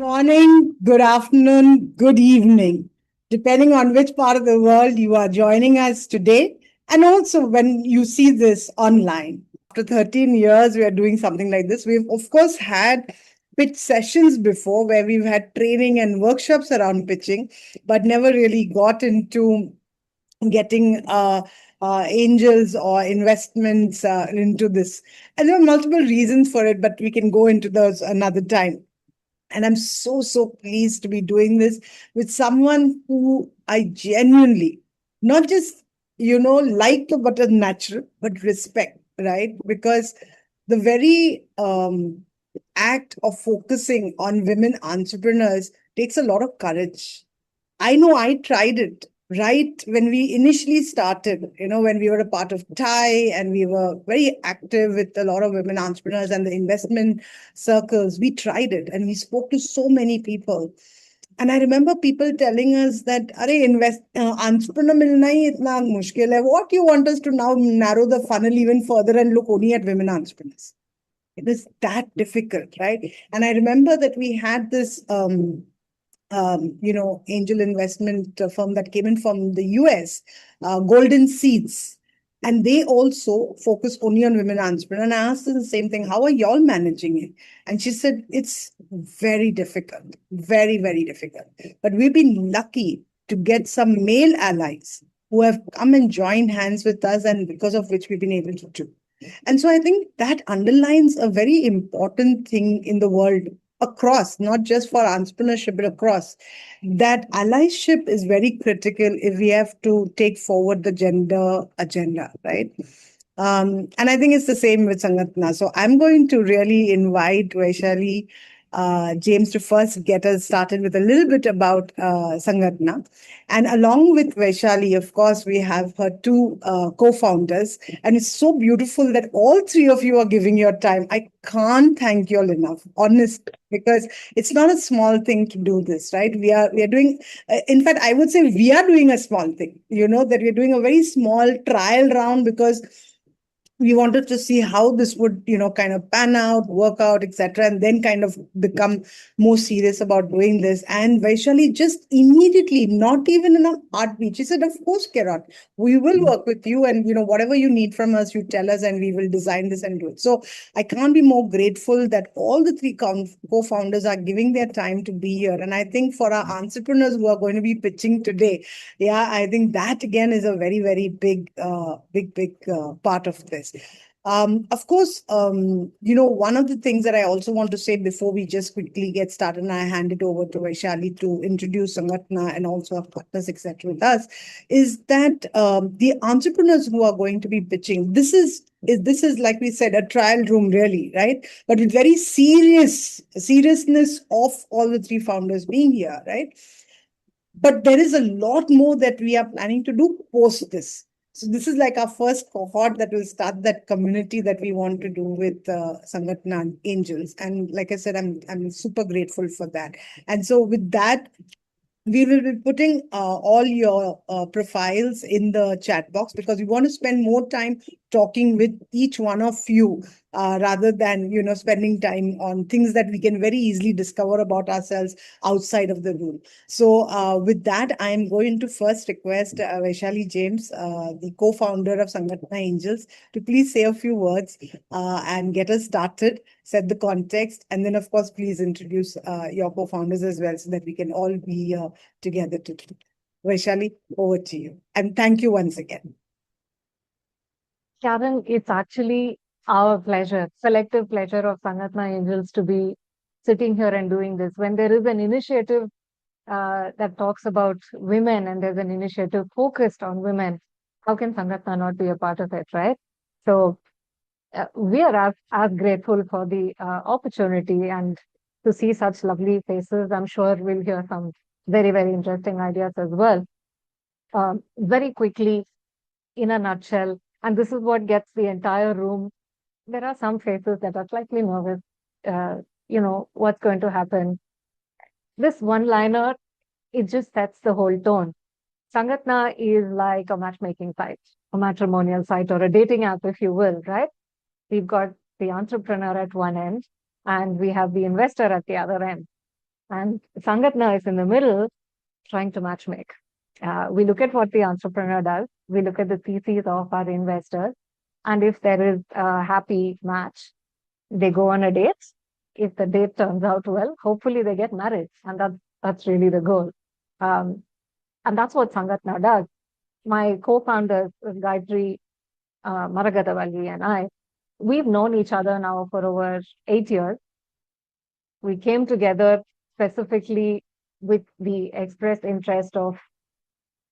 morning, good afternoon, good evening, depending on which part of the world you are joining us today, and also when you see this online. After 13 years, we are doing something like this. We've, of course, had pitch sessions before where we've had training and workshops around pitching, but never really got into getting angels or investments into this. And there are multiple reasons for it, but we can go into those another time. And I'm so pleased to be doing this with someone who I genuinely, not just, like what is natural, but respect, right? Because the very act of focusing on women entrepreneurs takes a lot of courage. I know I tried it right when we initially started, when we were a part of TIE and we were very active with a lot of women entrepreneurs and the investment circles. We tried it and we spoke to so many people. And I remember people telling us that, "Are entrepreneur milna hi itna mushkil hai. What you want us to now narrow the funnel even further and look only at women entrepreneurs?" It is that difficult, right? And I remember that we had this angel investment firm that came in from the US, Golden Seeds. And they also focus only on women entrepreneurs. And I asked her the same thing, how are y'all managing it? And she said, it's very difficult, very difficult. But we've been lucky to get some male allies who have come and joined hands with us, and because of which we've been able to do. And so I think that underlines a very important thing in the world across, not just for entrepreneurship, but across, that allyship is very critical if we have to take forward the gender agenda, right? And I think it's the same with Sangatna. So I'm going to really invite Vaishali James to first get us started with a little bit about Sangatna. And along with Vaishali, of course, we have her two co-founders. And it's so beautiful that all three of you are giving your time. I can't thank you all enough, honest, because it's not a small thing to do this, right? We are doing, in fact, I would say we are doing a small thing, that we're doing a very small trial round because we wanted to see how this would, kind of pan out, work out, etc., and then kind of become more serious about doing this. And Vaishali just immediately, not even in a heartbeat, she said, "Of course, Kiran, we will work with you, and whatever you need from us, you tell us, and we will design this and do it." So I can't be more grateful that all the three co-founders are giving their time to be here. And I think for our entrepreneurs who are going to be pitching today, yeah, I think that again is a very big, big part of this. Of course, one of the things that I also want to say before we just quickly get started, and I hand it over to Vaishali to introduce Sangatna and also our partners, etc., with us, is that the entrepreneurs who are going to be pitching, this is like we said, a trial room, really, right? But with very seriousness of all the three founders being here, right? But there is a lot more that we are planning to do post this. So this is like our first cohort that will start that community that we want to do with Sangatna and Angels. And like I said, I'm super grateful for that. And so with that, we will be putting all your profiles in the chat box because we want to spend more time talking with each one of you rather than spending time on things that we can very easily discover about ourselves outside of the room. So with that, I am going to first request Vaishali James, the co-founder of Sangatna Angels, to please say a few words and get us started, set the context, and then of course please introduce your co-founders as well so that we can all be together today. Vaishali, over to you. And thank you once again. Karen, it's actually our pleasure, collective pleasure of Sangatna Angels to be sitting here and doing this. When there is an initiative that talks about women and there's an initiative focused on women, how can Sangatna not be a part of it, right? So we are as grateful for the opportunity and to see such lovely faces. I'm sure we'll hear some very interesting ideas as well. Very quickly, in a nutshell, and this is what gets the entire room. There are some faces that are slightly nervous, what's going to happen. This one-liner, it just sets the whole tone. Sangatna is like a matchmaking site, a matrimonial site, or a dating app, if you will, right? We've got the entrepreneur at one end, and we have the investor at the other end. And Sangatna is in the middle trying to matchmake. We look at what the entrepreneur does, we look at the theses of our investors, and if there is a happy match, they go on a date. If the date turns out well, hopefully they get married, and that's really the goal. Um, and that's what Sangatna does. My co-founders, Gayatri Maragadavalli and I, we've known each other now for over 8 years. We came together specifically with the express interest of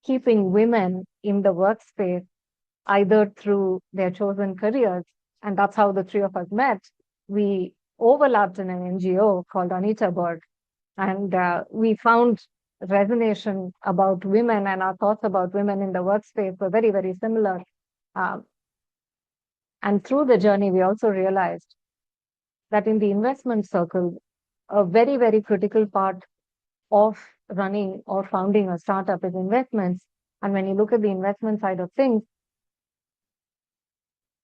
keeping women in the workspace, either through their chosen careers, and that's how the three of us met. We overlapped in an NGO called Anita Berg, and we found resonation about women, and our thoughts about women in the workspace were very, very similar. Um, and through the journey, we also realized that in the investment circle, a very, very critical part of running or founding a startup is investments. And when you look at the investment side of things,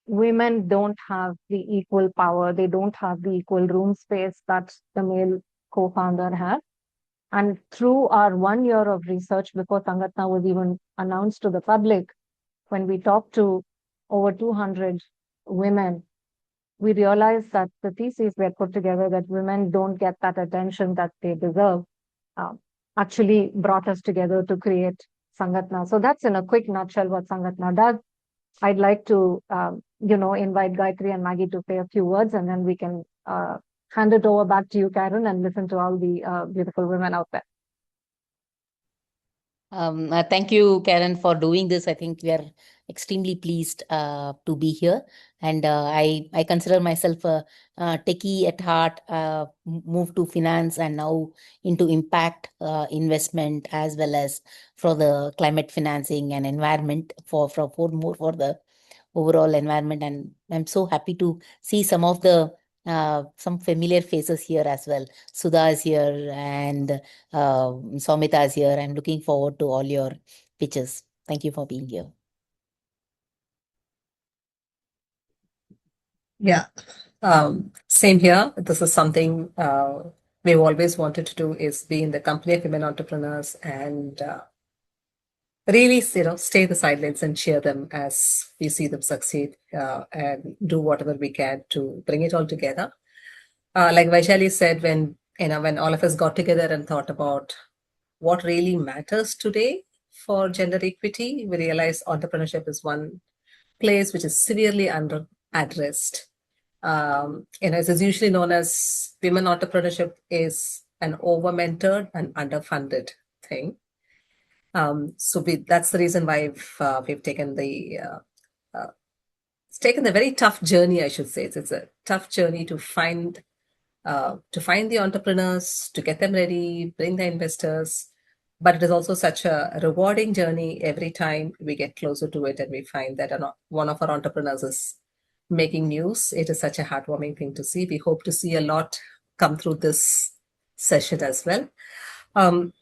women don't have the equal power, they don't have the equal room space that the male co-founder has. And through our 1 year of research before Sangatna was even announced to the public, when we talked to over 200 women, we realized that the thesis we had put together, that women don't get that attention that they deserve, actually brought us together to create Sangatna. So that's in a quick nutshell what Sangatna does. I'd like to, invite Gayatri and Maggie to say a few words, and then we can hand it over back to you, Karen, and listen to all the beautiful women out there. Thank you, Karen, for doing this. I think we are extremely pleased to be here. And I consider myself a techie at heart, moved to finance and now into impact investment, as well as for the climate financing and environment for the overall environment. And I'm so happy to see some familiar faces here as well. Sudha is here and Soumita is here. I'm looking forward to all your pitches. Thank you for being here. Yeah, same here. This is something we've always wanted to do, is be in the company of women entrepreneurs and really, stay the sidelines and cheer them as we see them succeed and do whatever we can to bring it all together. Like Vaishali said, when all of us got together and thought about what really matters today for gender equity, we realized entrepreneurship is one place which is severely under addressed. It is usually known as women entrepreneurship is an over-mentored and underfunded thing. So that's the reason why we've taken it's taken a very tough journey, I should say. It's a tough journey to find the entrepreneurs, to get them ready, bring the investors. But it is also such a rewarding journey every time we get closer to it and we find that one of our entrepreneurs is making news. It is such a heartwarming thing to see. We hope to see a lot come through this session as well. I'm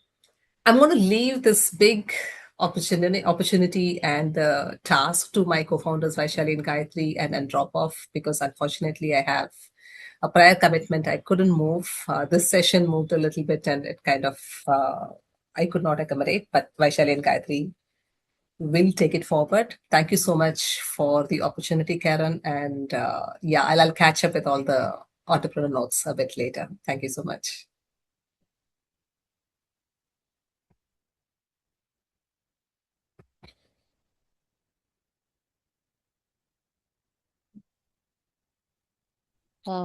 going to leave this big opportunity and the task to my co-founders Vaishali and Gayatri and drop off, because unfortunately I have a prior commitment. I couldn't move. This session moved a little bit and it kind of I could not accommodate, but Vaishali and Gayatri will take it forward. Thank you so much for the opportunity, Karen. And I'll catch up with all the entrepreneur notes a bit later. Thank you so much.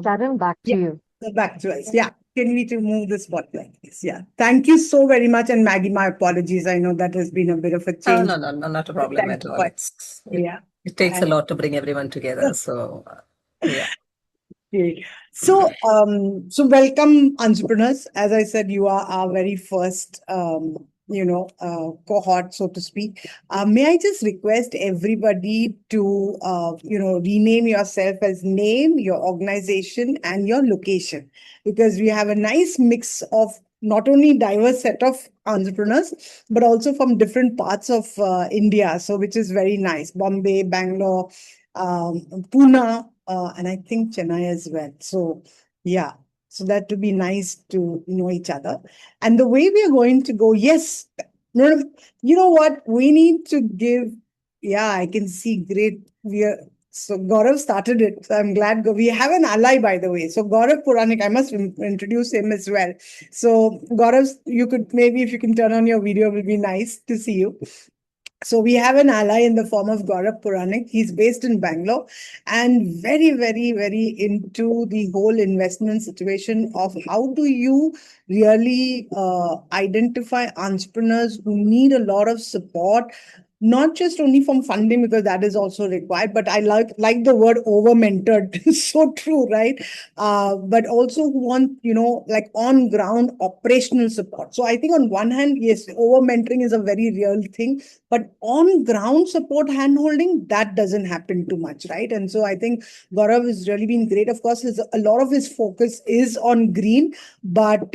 Karen, back to you. So back to us. Yeah. Can we move the spotlight, please? Yeah. Thank you so very much. And Maggie, my apologies. I know that has been a bit of a change. No, not a problem at all. It takes a lot to bring everyone together. So, yeah. Okay. So welcome, entrepreneurs. As I said, you are our very first, cohort, so to speak. May I just request everybody to, rename yourself as name, your organization, and your location, because we have a nice mix of not only diverse set of entrepreneurs, but also from different parts of India. So, which is very nice. Bombay, Bangalore, Pune, and I think Chennai as well. So, yeah. So that would be nice to know each other. And the way we are going to go, yes, no, you know what? We need to give, yeah, I can see great. So Gaurav started it. So I'm glad we have an ally, by the way. So Gaurav Puranik, I must introduce him as well. So Gaurav, you could maybe if you can turn on your video, it will be nice to see you. So we have an ally in the form of Gaurav Puranik. He's based in Bangalore and very, very, very into the whole investment situation of how do you really identify entrepreneurs who need a lot of support, not just only from funding because that is also required, but I like the word over mentored. So true, right? But also who want, like on ground operational support. So I think on one hand, yes, over mentoring is a very real thing, but on ground support hand holding, that doesn't happen too much, right? And so I think Gaurav has really been great. Of course, a lot of his focus is on green, but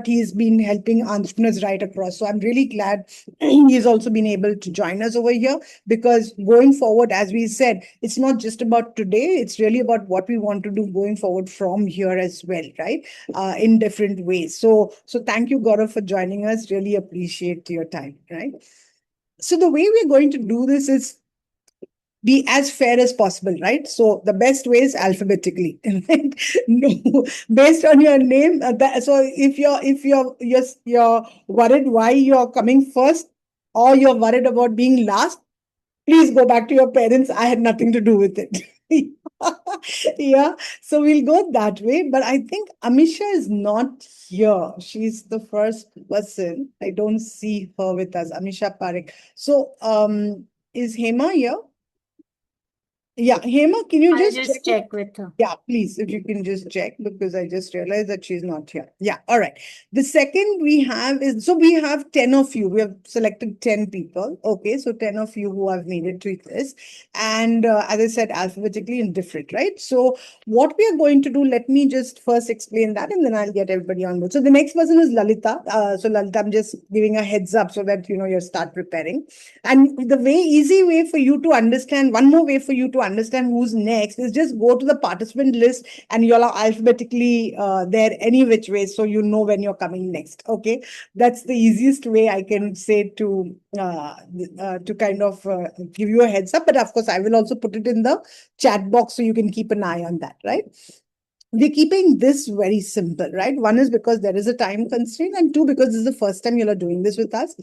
he's been helping entrepreneurs right across. So I'm really glad he's also been able to join us over here, because going forward, as we said, it's not just about today, it's really about what we want to do going forward from here as well, right? In different ways. So thank you, Gaurav, for joining us. Really appreciate your time, right? So the way we're going to do this is be as fair as possible, right? So the best way is alphabetically, right? No, based on your name. So if you're worried why you're coming first, or you're worried about being last, please go back to your parents. I had nothing to do with it. Yeah, so we'll go that way. But I think Amisha is not here. She's the first person. I don't see her with us, Amisha Parekh. So is Hema here? Yeah, Hema, can you I'll just just check with her. Yeah, please, if you can just check, because I just realized that she's not here. Yeah, all right. The second we have is, so we have 10 of you. We have selected 10 people. Okay, so 10 of you who have made it to this. And as I said, alphabetically and different, right? So what we are going to do, let me just first explain that and then I'll get everybody on board. So the next person is Lalita. So Lalita, I'm just giving a heads up so that, you start preparing. And the easy way for you to understand, one more way for you to understand who's next is just go to the participant list and you're alphabetically there any which way, so you know when you're coming next. Okay, that's the easiest way I can say to kind of give you a heads up. But of course, I will also put it in the chat box so you can keep an eye on that, right? We're keeping this very simple, right? One is because there is a time constraint, and two, because this is the first time you're doing this with us.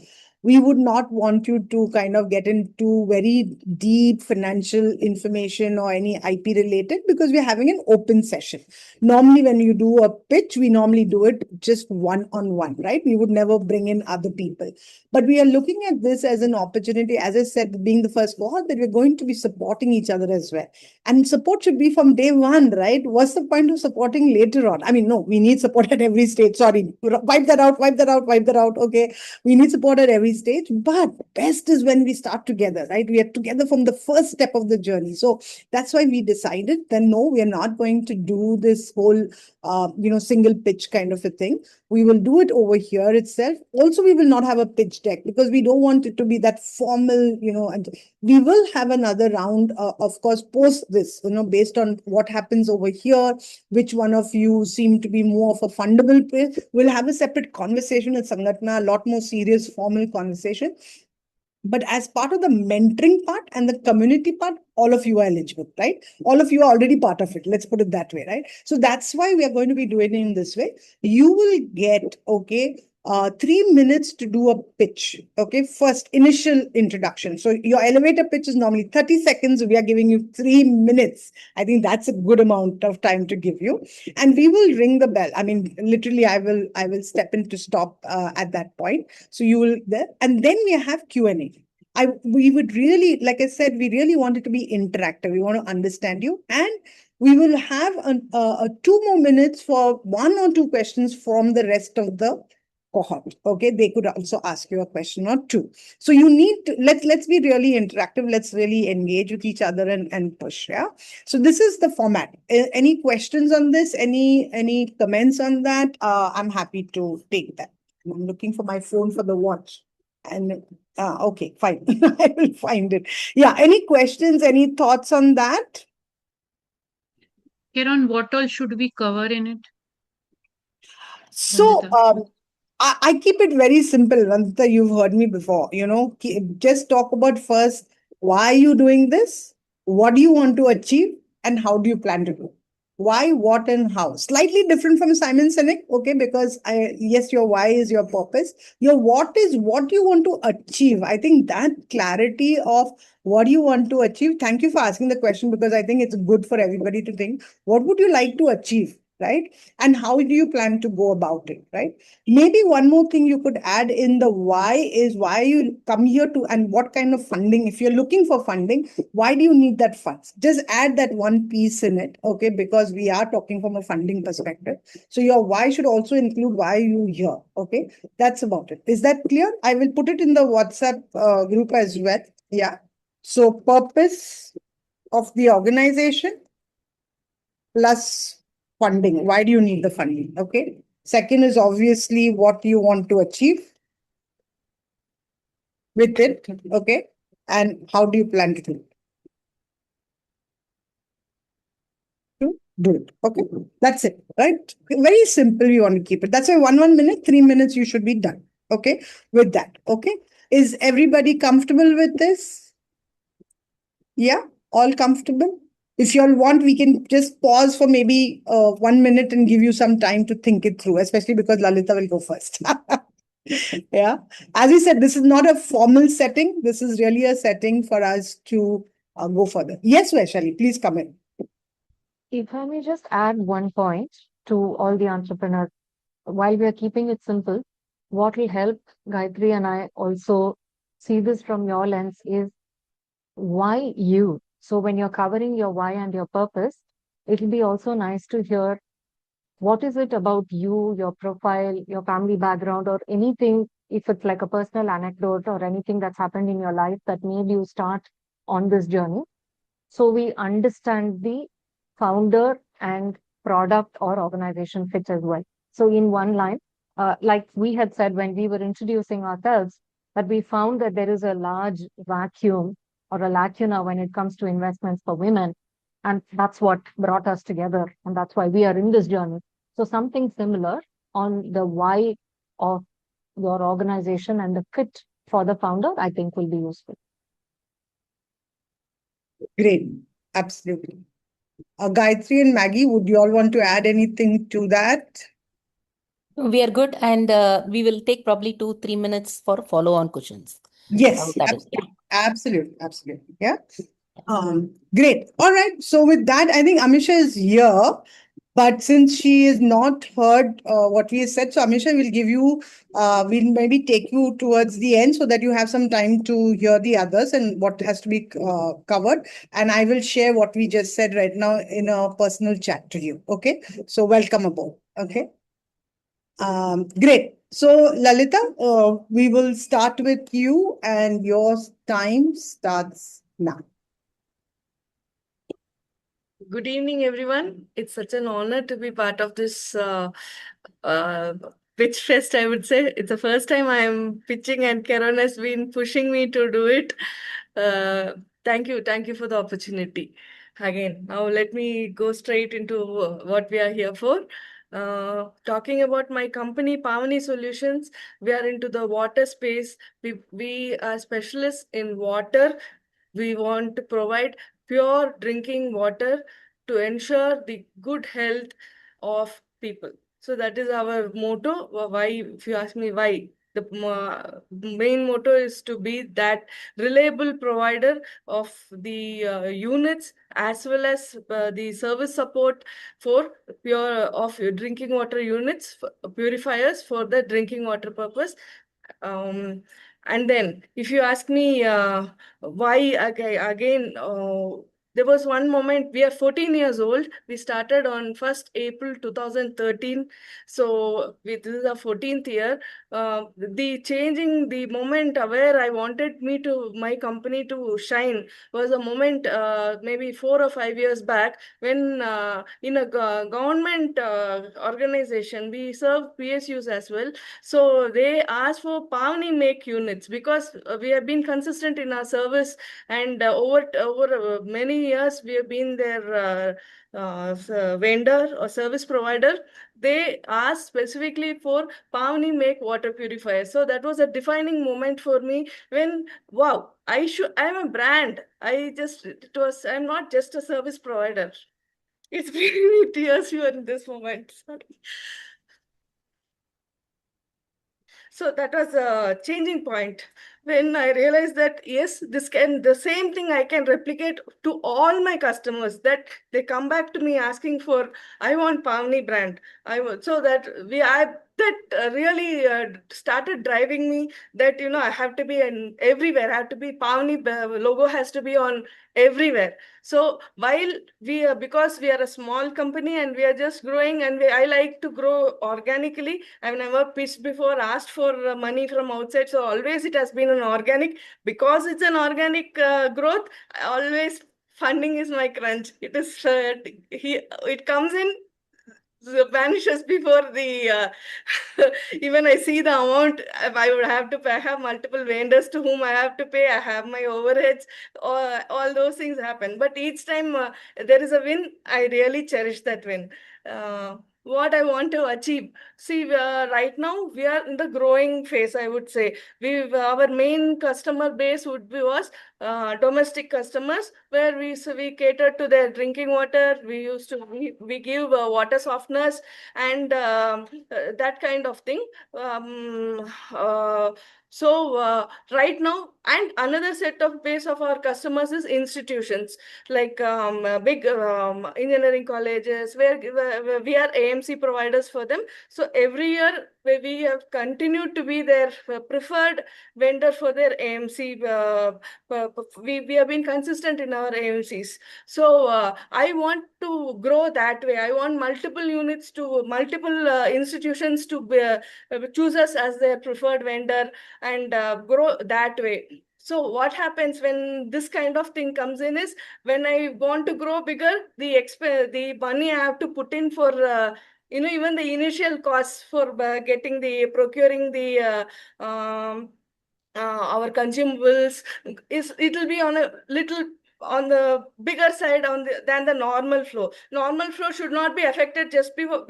We would not want you to kind of get into very deep financial information or any IP related, because we're having an open session. Normally, when you do a pitch, we normally do it just one-on-one, right? We would never bring in other people. But we are looking at this as an opportunity, as I said, being the first cohort, that we're going to be supporting each other as well. And support should be from day one, right? What's the point of supporting later on? I mean, no, we need support at every stage. Sorry, wipe that out. Okay, we need support at every stage, but best is when we start together, right? We are together from the first step of the journey. So that's why we decided that no, we are not going to do this whole single pitch kind of a thing. We will do it over here itself. Also, we will not have a pitch deck, because we don't want it to be that formal, and we will have another round, of course, post this, based on what happens over here, which one of you seem to be more of a fundable place. We'll have a separate conversation at Sangatna, a lot more serious, formal conversation. But as part of the mentoring part and the community part, all of you are eligible, right? All of you are already part of it. Let's put it that way, right? So that's why we are going to be doing it in this way. You will get, 3 minutes to do a pitch. Okay, first initial introduction. So your elevator pitch is normally 30 seconds. We are giving you 3 minutes. I think that's a good amount of time to give you. And we will ring the bell. I mean, literally, I will step in to stop at that point. So you will there, and then we have Q&A. We would really, like I said, we really want it to be interactive. We want to understand you, and we will have 2 more minutes for 1 or 2 questions from the rest of the cohort. Okay, they could also ask you a question or 2. So you need to let's be really interactive. Let's really engage with each other and push. Yeah. So this is the format. Any questions on this? Any comments on that? I'm happy to take that. I'm looking for my phone for the watch. And okay, fine. I will find it. Yeah. Any questions? Any thoughts on that? Kiran, what all should we cover in it? So, I keep it very simple. Vandita, you've heard me before. Just talk about first why are you doing this, what do you want to achieve, and how do you plan to do it? Why, what, and how. Slightly different from Simon Sinek, okay? Because yes, your why is your purpose. Your what is what you want to achieve. I think that clarity of what you want to achieve. Thank you for asking the question because I think it's good for everybody to think what would you like to achieve, right? And how do you plan to go about it, right? Maybe one more thing you could add in the why is why you come here to and what kind of funding. If you're looking for funding, why do you need that funds? Just add that one piece in it, okay? Because we are talking from a funding perspective. So your why should also include why you here, okay? That's about it. Is that clear? I will put it in the WhatsApp group as well. Yeah. So purpose of the organization plus funding. Why do you need the funding? Okay. Second is obviously what you want to achieve with it. Okay. And how do you plan to do it? Do it. Okay. That's it. Right. Very simple. You want to keep it. That's why 1 minute, 3 minutes, you should be done. Okay. With that. Okay. Is everybody comfortable with this? Yeah. All comfortable? If you all want, we can just pause for maybe 1 minute and give you some time to think it through, especially because Lalita will go first. Yeah. As we said, this is not a formal setting. This is really a setting for us to go further. Yes, Vaishali, please come in. If I may just add one point to all the entrepreneurs, while we are keeping it simple, what will help Gayatri and I also see this from your lens is why you. So when you're covering your why and your purpose, it'll be also nice to hear what is it about you, your profile, your family background, or anything, if it's like a personal anecdote or anything that's happened in your life that made you start on this journey. So we understand the founder and product or organization fit as well. So in one line, like we had said when we were introducing ourselves, that we found that there is a large vacuum or a lacuna when it comes to investments for women. And that's what brought us together. And that's why we are in this journey. So something similar on the why of your organization and the fit for the founder, I think will be useful. Great. Absolutely. Gayatri and Maggie, would you all want to add anything to that? We are good, and we will take probably 2-3 minutes for follow-on questions. Yes, That is, absolutely. Yeah. Great. All right. So with that, I think Amisha is here, but since she is not heard what we said, so Amisha will give you, we'll maybe take you towards the end so that you have some time to hear the others and what has to be covered. And I will share what we just said right now in a personal chat to you. Okay. So welcome aboard. Okay. Great. So, Lalita, we will start with you, and your time starts now. Good evening, everyone. It's such an honor to be part of this pitch fest, I would say. It's the first time I'm pitching, and Karan has been pushing me to do it. Thank you. Thank you for the opportunity. Again, now let me go straight into what we are here for. Talking about my company, Pavani Solutions, we are into the water space. We are specialists in water. We want to provide pure drinking water to ensure the good health of people. So that is our motto. Why, if you ask me why, the main motto is to be that reliable provider of the units as well as the service support for drinking water units, purifiers for the drinking water purpose. And then if you ask me why, again, there was one moment, we are 14 years old. We started on 1st April 2013. So this is our 14th year. The changing the moment where I wanted my company to shine was a moment maybe 4 or 5 years back when in a government organization, we serve PSUs as well. So they asked for Pavani make units because we have been consistent in our service, and over many many years we have been their vendor or service provider, they asked specifically for Pavani make water purifier. So that was a defining moment for me when, wow, I'm a brand. I'm not just a service provider. It's bringing me tears here in this moment. Sorry. So that was a changing point when I realized that, yes, the same thing I can replicate to all my customers, that they come back to me asking for, I want Pavni brand. So that really started driving me that, I have to be everywhere. I have to be Pavni logo has to be on everywhere. So while because we are a small company and we are just growing, and I like to grow organically. I've never pitched before, asked for money from outside. So always it has been an organic. Because it's an organic growth, always funding is my crunch. It comes in, vanishes before the even I see the amount. I would have to pay. I have multiple vendors to whom I have to pay. I have my overheads. All those things happen. But each time there is a win, I really cherish that win. What I want to achieve. See, right now we are in the growing phase, I would say. Our main customer base was domestic customers, where we cater to their drinking water. We give water softeners and that kind of thing. Right now, and another set of base of our customers is institutions like big engineering colleges, where we are AMC providers for them. So every year we have continued to be their preferred vendor for their AMC. We have been consistent in our AMCs. So I want to grow that way. I want multiple institutions to choose us as their preferred vendor and grow that way. So what happens when this kind of thing comes in is, when I want to grow bigger, the money I have to put in for even the initial costs for procuring our consumables, it will be on a little on the bigger side than the normal flow. Normal flow should not be affected just because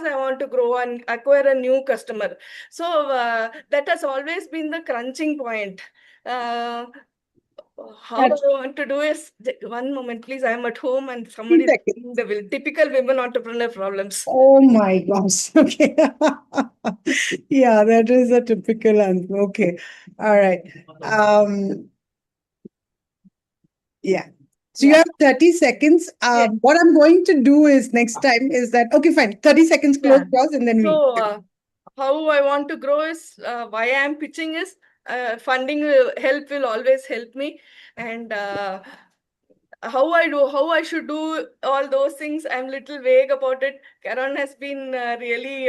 I want to grow and acquire a new customer. So that has always been the crunching point. How I want to do is, one moment, please. I'm at home and somebody is saying the typical women entrepreneur problems. Oh my gosh. Okay. Yeah, that is a typical answer. Okay. All right. Yeah. So you have 30 seconds. What I'm going to do is next time is that, okay, fine. 30 seconds close yours and then we. So how I want to grow is, why I am pitching is, funding will always help me. And how I should do all those things, I'm little vague about it. Karan has been really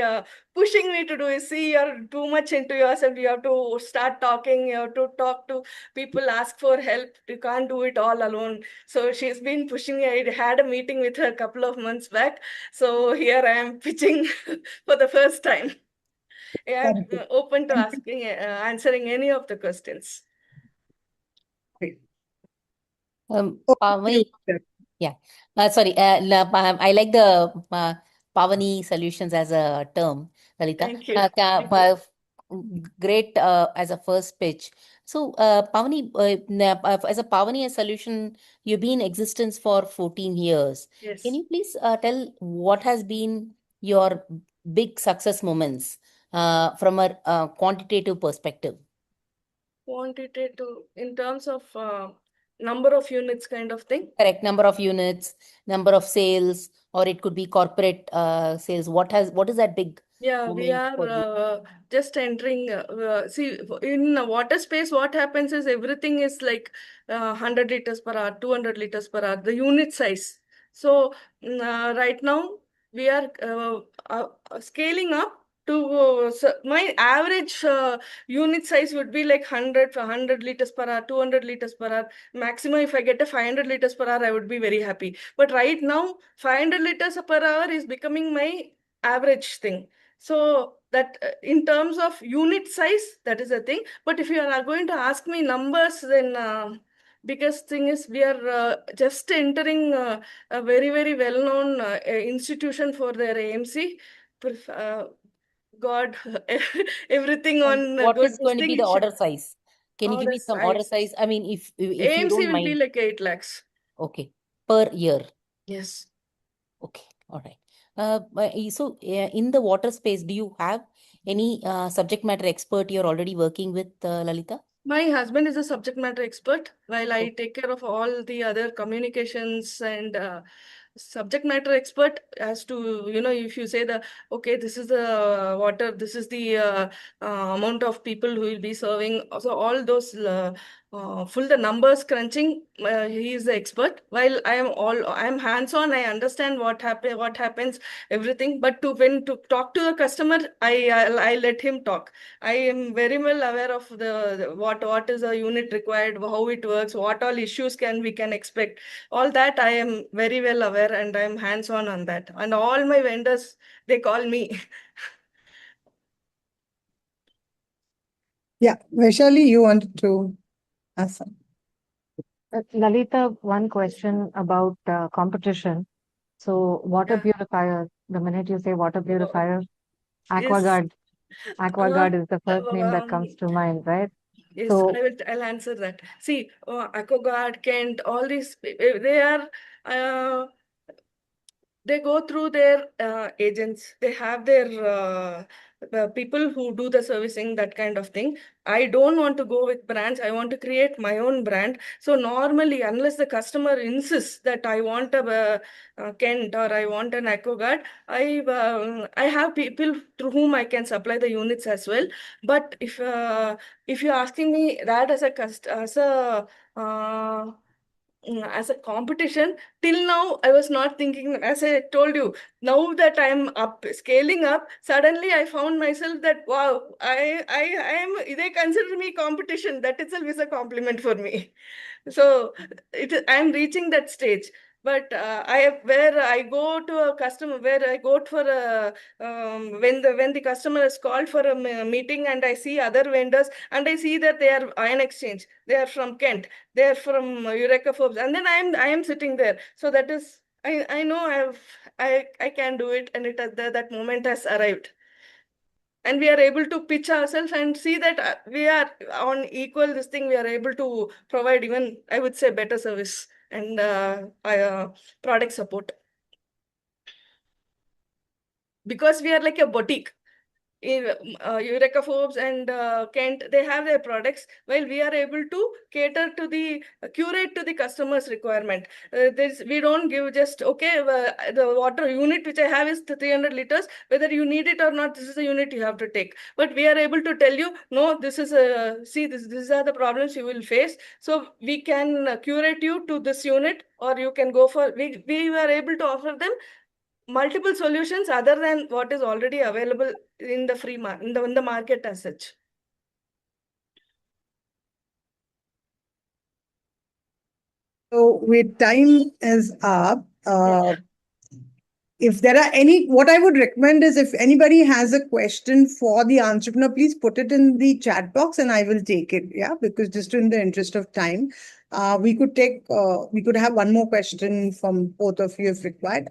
pushing me to do it. See, you're too much into yourself. You have to start talking. You have to talk to people, ask for help. You can't do it all alone. So she's been pushing me. I had a meeting with her a couple of months back. So here I am pitching for the first time. I'm open to answering any of the questions. Pavani, yeah. Sorry. I like the Pavani solutions as a term, Lalita. Thank you. Great as a first pitch. So, Pavani, as a Pavani solution, you've been in existence for 14 years. Yes. Can you please tell what has been your big success moments from a quantitative perspective? Quantitative in terms of number of units kind of thing? Correct. Number of units, number of sales, or it could be corporate sales. What is that big? Yeah, we are just entering. See, in water space, what happens is everything is like 100 liters per hour, 200 liters per hour, the unit size. So right now we are scaling up to my average unit size would be like 100 liters per hour, 200 liters per hour. Maximum, if I get a 500 liters per hour, I would be very happy. But right now, 500 liters per hour is becoming my average thing. So that in terms of unit size, that is a thing. But if you are going to ask me numbers, then Because thing is, we are just entering a very, very well-known institution for their AMC. God, everything And on what good is going to be the thing. order size? Can you give Order me some order size. size? I mean, if you AMC don't will be mind. like 8 lakhs. Okay, per year. Yes. Okay, all right. So in the water space, do you have any subject matter expert you're already working with, Lalita? My husband is a subject matter expert, while I Okay. take care of all the other communications and subject matter expert as to, if you say okay, this is the water, this is the amount of people who will be serving. So all those full the numbers crunching, he is the expert. While I am hands-on, I understand what happens, everything. But when to talk to the customer, I let him talk. I am very well aware of what is a unit required, how it works, what all issues we can expect. All that I am very well aware, and I am hands-on on that. And all my vendors, they call me. Yeah, Vaishali, you wanted to ask something. Lalita, one question about competition. So water Yeah. purifier, the minute you say water purifier, Yes. Aquaguard is the first name that Um, comes to mind, right? yes, So I'll answer that. See, AquaGuard, Kent, all these, they are, uh, they go through their agents. They have their people who do the servicing, that kind of thing. I don't want to go with brands. I want to create my own brand. So normally, unless the customer insists that I want a Kent or I want an AquaGuard, I have people through whom I can supply the units as well. But if you're asking me that as uh, as a competition, till now I was not thinking. As I told you, now that I'm up scaling up, suddenly I found myself that, wow, I am, they consider me competition. That itself is a compliment for me. So I'm reaching that stage. But where I go to a customer, where I go for a when the customer is called for a meeting, and I see other vendors, and I see that they are Ion Exchange, they are from Kent, they are from Eureka Forbes, and then I am sitting there. So that is, I know I can do it, and that moment has arrived. And we are able to pitch ourselves and see that we are on equal this thing. We are able to provide even, I would say, better service and product support, because we are like a boutique. Eureka Forbes and Kent, they have their products, while we are able to cater to curate to the customer's requirement. We don't give just, okay, the water unit which I have is 300 liters, whether you need it or not, this is the unit you have to take. But we are able to tell you, no, this is these are the problems you will face. So we can curate you to this unit, or you can go for, we were able to offer them multiple solutions other than what is already available in the in the market as such. So with time is up. Yeah. If there are what I would recommend is, if anybody has a question for the entrepreneur, please put it in the chat box and I will take it. Yeah, because just in the interest of time, we could have one more question from both of you if required,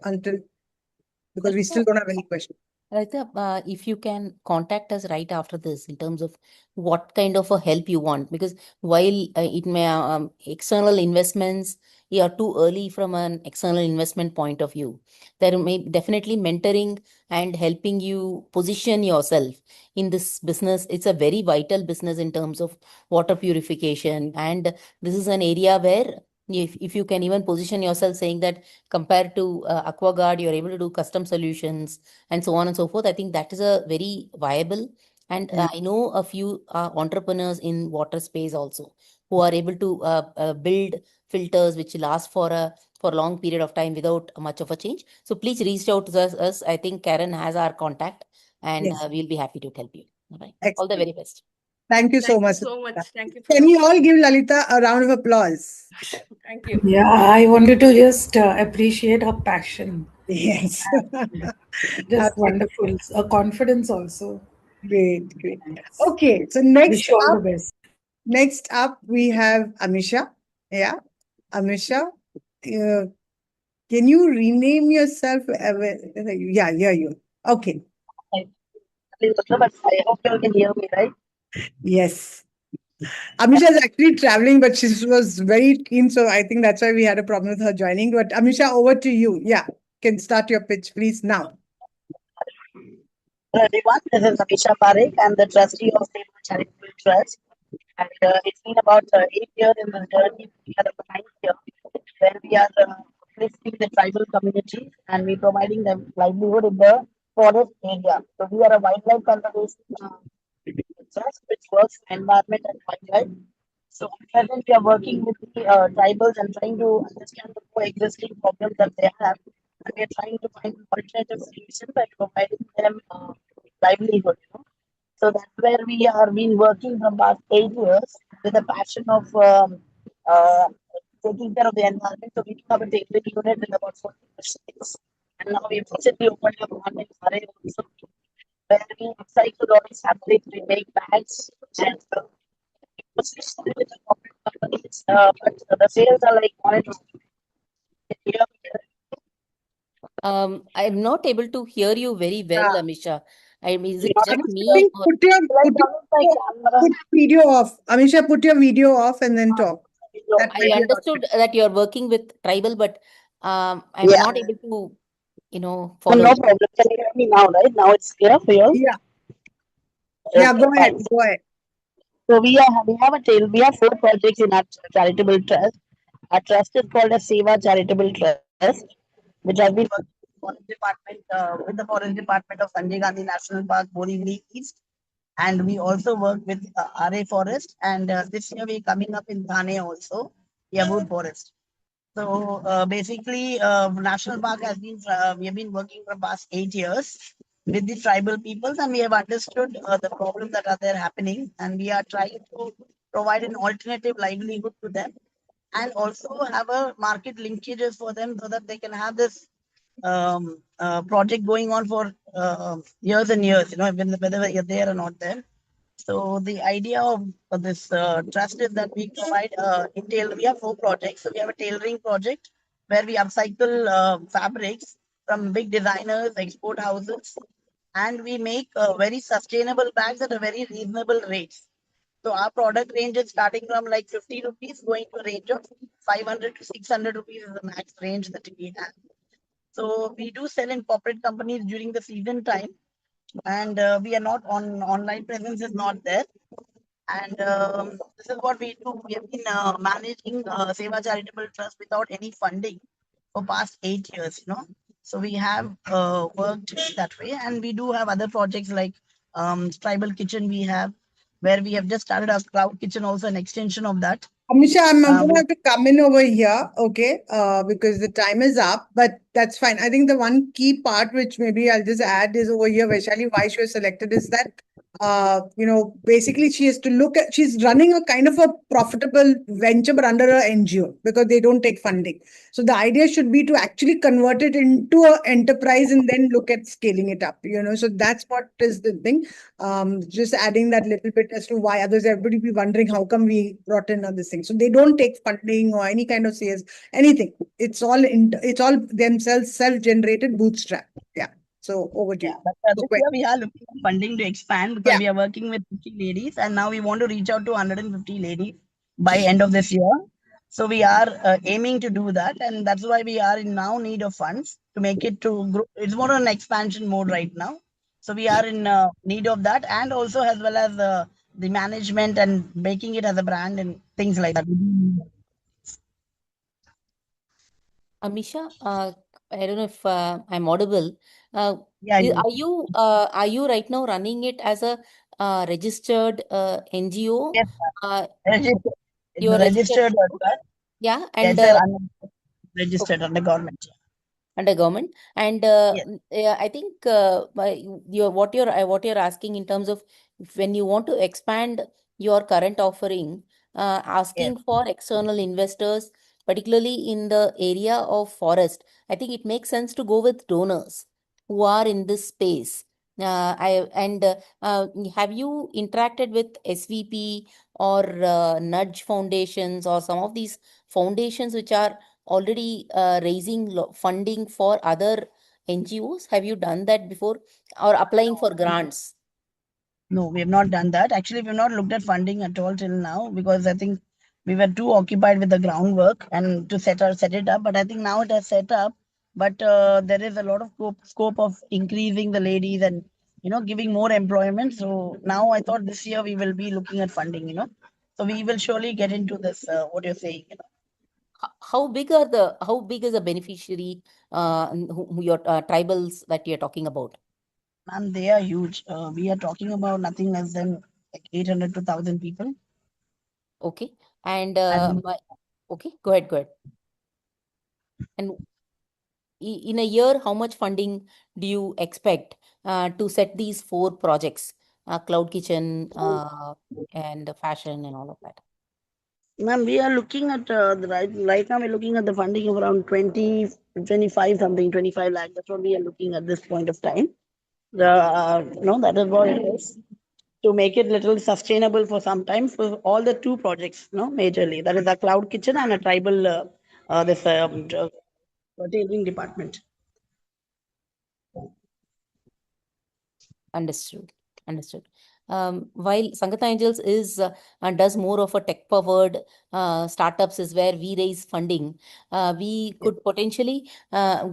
because we still don't have any questions. Lalita, if you can contact us right after this in terms of what kind of a help you want, because while it may external investments, you are too early from an external investment point of view. There may definitely mentoring and helping you position yourself in this business. It's a very vital business in terms of water purification, and this is an area where if you can even position yourself saying that compared to AquaGuard, you're able to do custom solutions and so on and so forth. I think that is a very viable, and I know a few entrepreneurs in water space also who are able to build filters which last for a long period of time without much of a change. So please reach out to us. I think Karen has our contact, and Yes. we'll be happy to help you. All right. Excellent. All the very best. Thank you so much. Thank you for Can we all give Lalita a round of applause? Thank you. Yeah, I wanted to just appreciate her passion. Yes. Just wonderful. A confidence also. Great, great. Yes. Okay, so Wish you all the best. next up we have Amisha. Yeah. Amisha, uh, can you rename yourself? Yeah, hear you. Okay. Right. But I hope you can hear me, right? Yes. Amisha is actually traveling, but she was very keen. So I think that's why we had a problem with her joining. But Amisha, over to you. Yeah. Can start your pitch, please, now. Hello everyone, this is Amisha Parekh. I'm the trustee of State Charitable Trust. And it's been about 8 years in this journey. We are the ninth year where we are assisting the tribal communities and we providing them livelihood in the forest area. So we are a wildlife conservation trust which works environment and wildlife. So at present we are working with the tribals and trying to understand the coexisting problems that they have. And we are trying to find an alternative solution by providing them livelihood. So that's where we are been working from past 8 years with a passion of uh, taking care of the environment. So we do have a tailoring unit with about 40 machines. And now we've recently opened up one in Surrey also, where we upcycle all these fabrics, we make bags, and mostly sell with the corporate companies, but the sales are like one and two. I'm not able to hear you very well, Yeah. Amisha. Is it just Amisha, I me think or put your video off. Amisha, put your video off and then talk. That I might be understood that you're working with tribal, but I'm Yeah, not able to, no follow. problem. Can you hear me now, right? Now it's clear for you? yeah. Yeah, Okay, go ahead. fine. Go ahead. So we have 4 projects in our charitable trust. Our trust is called a Seva Charitable Trust, which has been working with the forest department of Sanjay Gandhi National Park, Borivali East, and we also work with RA Forest. And this year we're coming up in Thane also, Yabur Forest. So basically, National Park has been we have been working for past 8 years with the tribal peoples, and we have understood the problems that are there happening, and we are trying to provide an alternative livelihood to them, and also have a market linkages for them so that they can have this project going on for years and years. Whether you're there or not there. So the idea of this trust is that we provide we have 4 projects. So we have a tailoring project where we upcycle fabrics from big designers, export houses, and we make very sustainable bags at a very reasonable rates. So our product range is starting from like 50 rupees going to a range of 500 to 600 rupees is the max range that we have. So we do sell in corporate companies during the season time, and we are not on online presence is not there. And this is what we do. We have been managing Seva Charitable Trust without any funding for past 8 years. So we have worked that way, and we do have other projects like Tribal Kitchen. We have where we have just started our cloud kitchen, also an extension of that. Amisha, I'm going to We, have to come in over here, okay, because the time is up, but that's fine. I think the one key part which maybe I'll just add is over here, Vaishali, why she was selected is that, basically she has to look at, she's running a kind of a profitable venture, but under a NGO because they don't take funding. So the idea should be to actually convert it into an enterprise and then look at scaling it up, so that's what is the thing. Just adding that little bit as to why others, everybody be wondering how come we brought in on this thing. So they don't take funding or any kind of sales, anything. It's all themselves self-generated bootstrap. Yeah. So over to yeah, you. but So this quick. year we are looking at funding to expand because Yeah. we are working with 50 ladies, and now we want to reach out to 150 ladies by end of this year. So we are aiming to do that, and that's why we are in now need of funds to make it to grow. It's more on expansion mode right now. So we are in need of that, and also as well as the management and making it as a brand and things like that. Amisha, I don't know if I'm audible. Uh, Yeah, yeah. are you right now running it as a registered NGO? Yes, Uh, registered. It's you're a registered, registered. yeah, and Yes, sir. I'm registered under government. under government. And Yes, yeah, I think what you're asking in terms of when you want to expand your current offering, yes. asking for external investors, particularly in the area of forest, I think it makes sense to go with donors who are in this space. Have you interacted with SVP or Nudge Foundations or some of these foundations which are already raising funding for other NGOs? Have you done that before or applying for grants? No, we have not done that. Actually, we have not looked at funding at all till now because I think we were too occupied with the groundwork and to set it up. But I think now it has set up. But there is a lot of scope of increasing the ladies and giving more employment. So now I thought this year we will be looking at funding. So we will surely get into this. What you're saying. How big is the beneficiary your tribals that you're talking about? And they are huge. We are talking about nothing less than like 800 to 1,000 people. Okay. And And okay, go ahead. And in a year, how much funding do you expect to set these 4 projects, cloud kitchen and fashion and all of that? ma'am, we are looking at right now. We're looking at the funding of around 20, 25 something, 25 lakh. That's what we are looking at this point of time. That is what it is to make it little sustainable for some time for all the 2 projects. Majorly that is a cloud kitchen and a tribal this tailoring department. Understood. While Sangatna Angels does more of a tech-powered startups is where we raise funding, we could potentially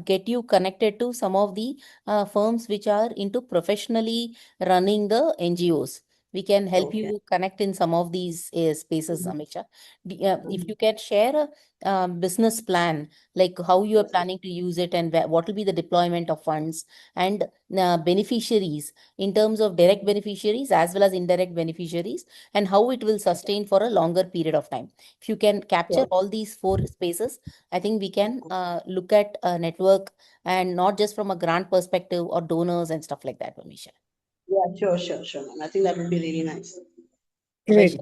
get you connected to some of the firms which are into professionally running the NGOs. We can help you connect in some of these spaces, Amisha. If you can share a business plan, like how you are planning to use it and what will be the deployment of funds and beneficiaries in terms of direct beneficiaries as well as indirect beneficiaries and how it will sustain for a longer period of time. If you can capture all these 4 spaces, I think we can look at a network and not just from a grant perspective or donors and stuff like that, Amisha. Yeah, sure, ma'am. I think that would be really nice. Great.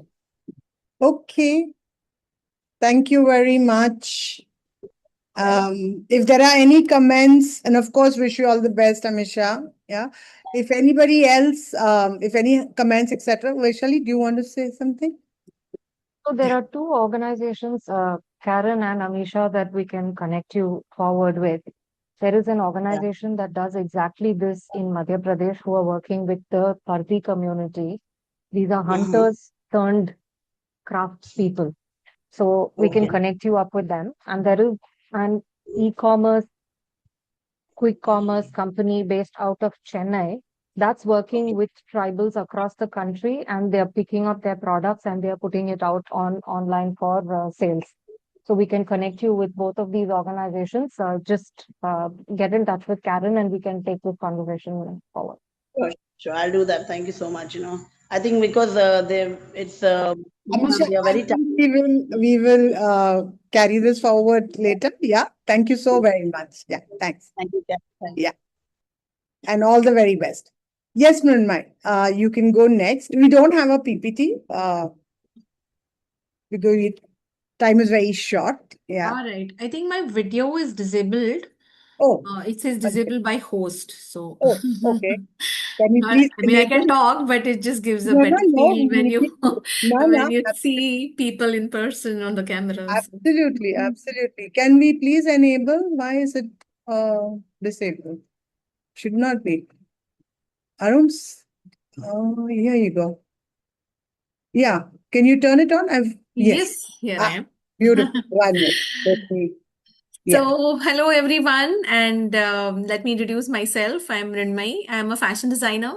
Okay. Thank you very much. If there are any comments, and of course, wish you all the best, Amisha. Yeah. If anybody else, if any comments, etc., Vaishali, do you want to say something? So there are 2 organizations, Karen and Amisha, that we can connect you forward with. There is an organization that does exactly this in Madhya Pradesh who are working with the Parthi community. These are hunters turned craftspeople. So we can connect you up with them. And there is an e-commerce, quick commerce company based out of Chennai that's working with tribals across the country, and they're picking up their products and they're putting it out online for sales. So we can connect you with both of these organizations. Just get in touch with Karen and we can take this conversation forward. Sure, I'll do that. Thank you so much. I think because it's Amisha, we are very I think we will carry this forward later. Yeah. Thank you so very much. Yeah. Thanks. Thank you. Yeah. And all the very best. Yes, Mrinmay, you can go next. We don't have a PPT because time is very short. Yeah. All right. I think my video is disabled. Oh, It says disabled by host. So oh, okay. Can you please I mean, I can enable? talk, but it just gives a No, better no, feel when we you need to. No, when no, you see people in person on the cameras. absolutely, absolutely. Can we please enable? Why is it disabled? Should not be. Arun's. Oh, here you go. Yeah. Can you turn it on? Yes, here I am. Beautiful. One minute. Let me. Yeah. So, hello everyone, and let me introduce myself. I'm Rinmay. I'm a fashion designer,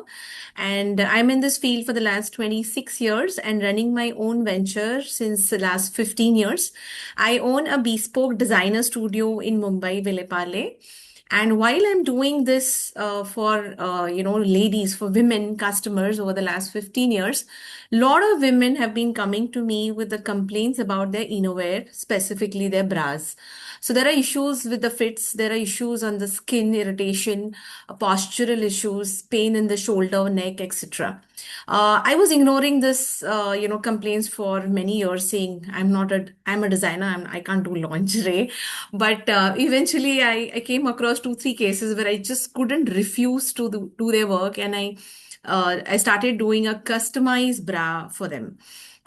and I'm in this field for the last 26 years and running my own venture since the last 15 years. I own a bespoke designer studio in Mumbai, Vilepale. And while I'm doing this for ladies, for women customers over the last 15 years, a lot of women have been coming to me with the complaints about their innerwear, specifically their bras. So there are issues with the fits, there are issues on the skin irritation, postural issues, pain in the shoulder, neck, etc. I was ignoring this, complaints for many years, saying I'm a designer, I can't do lingerie. But eventually, I came across of 2, 3 cases where I just couldn't refuse to do their work, and I started doing a customized bra for them.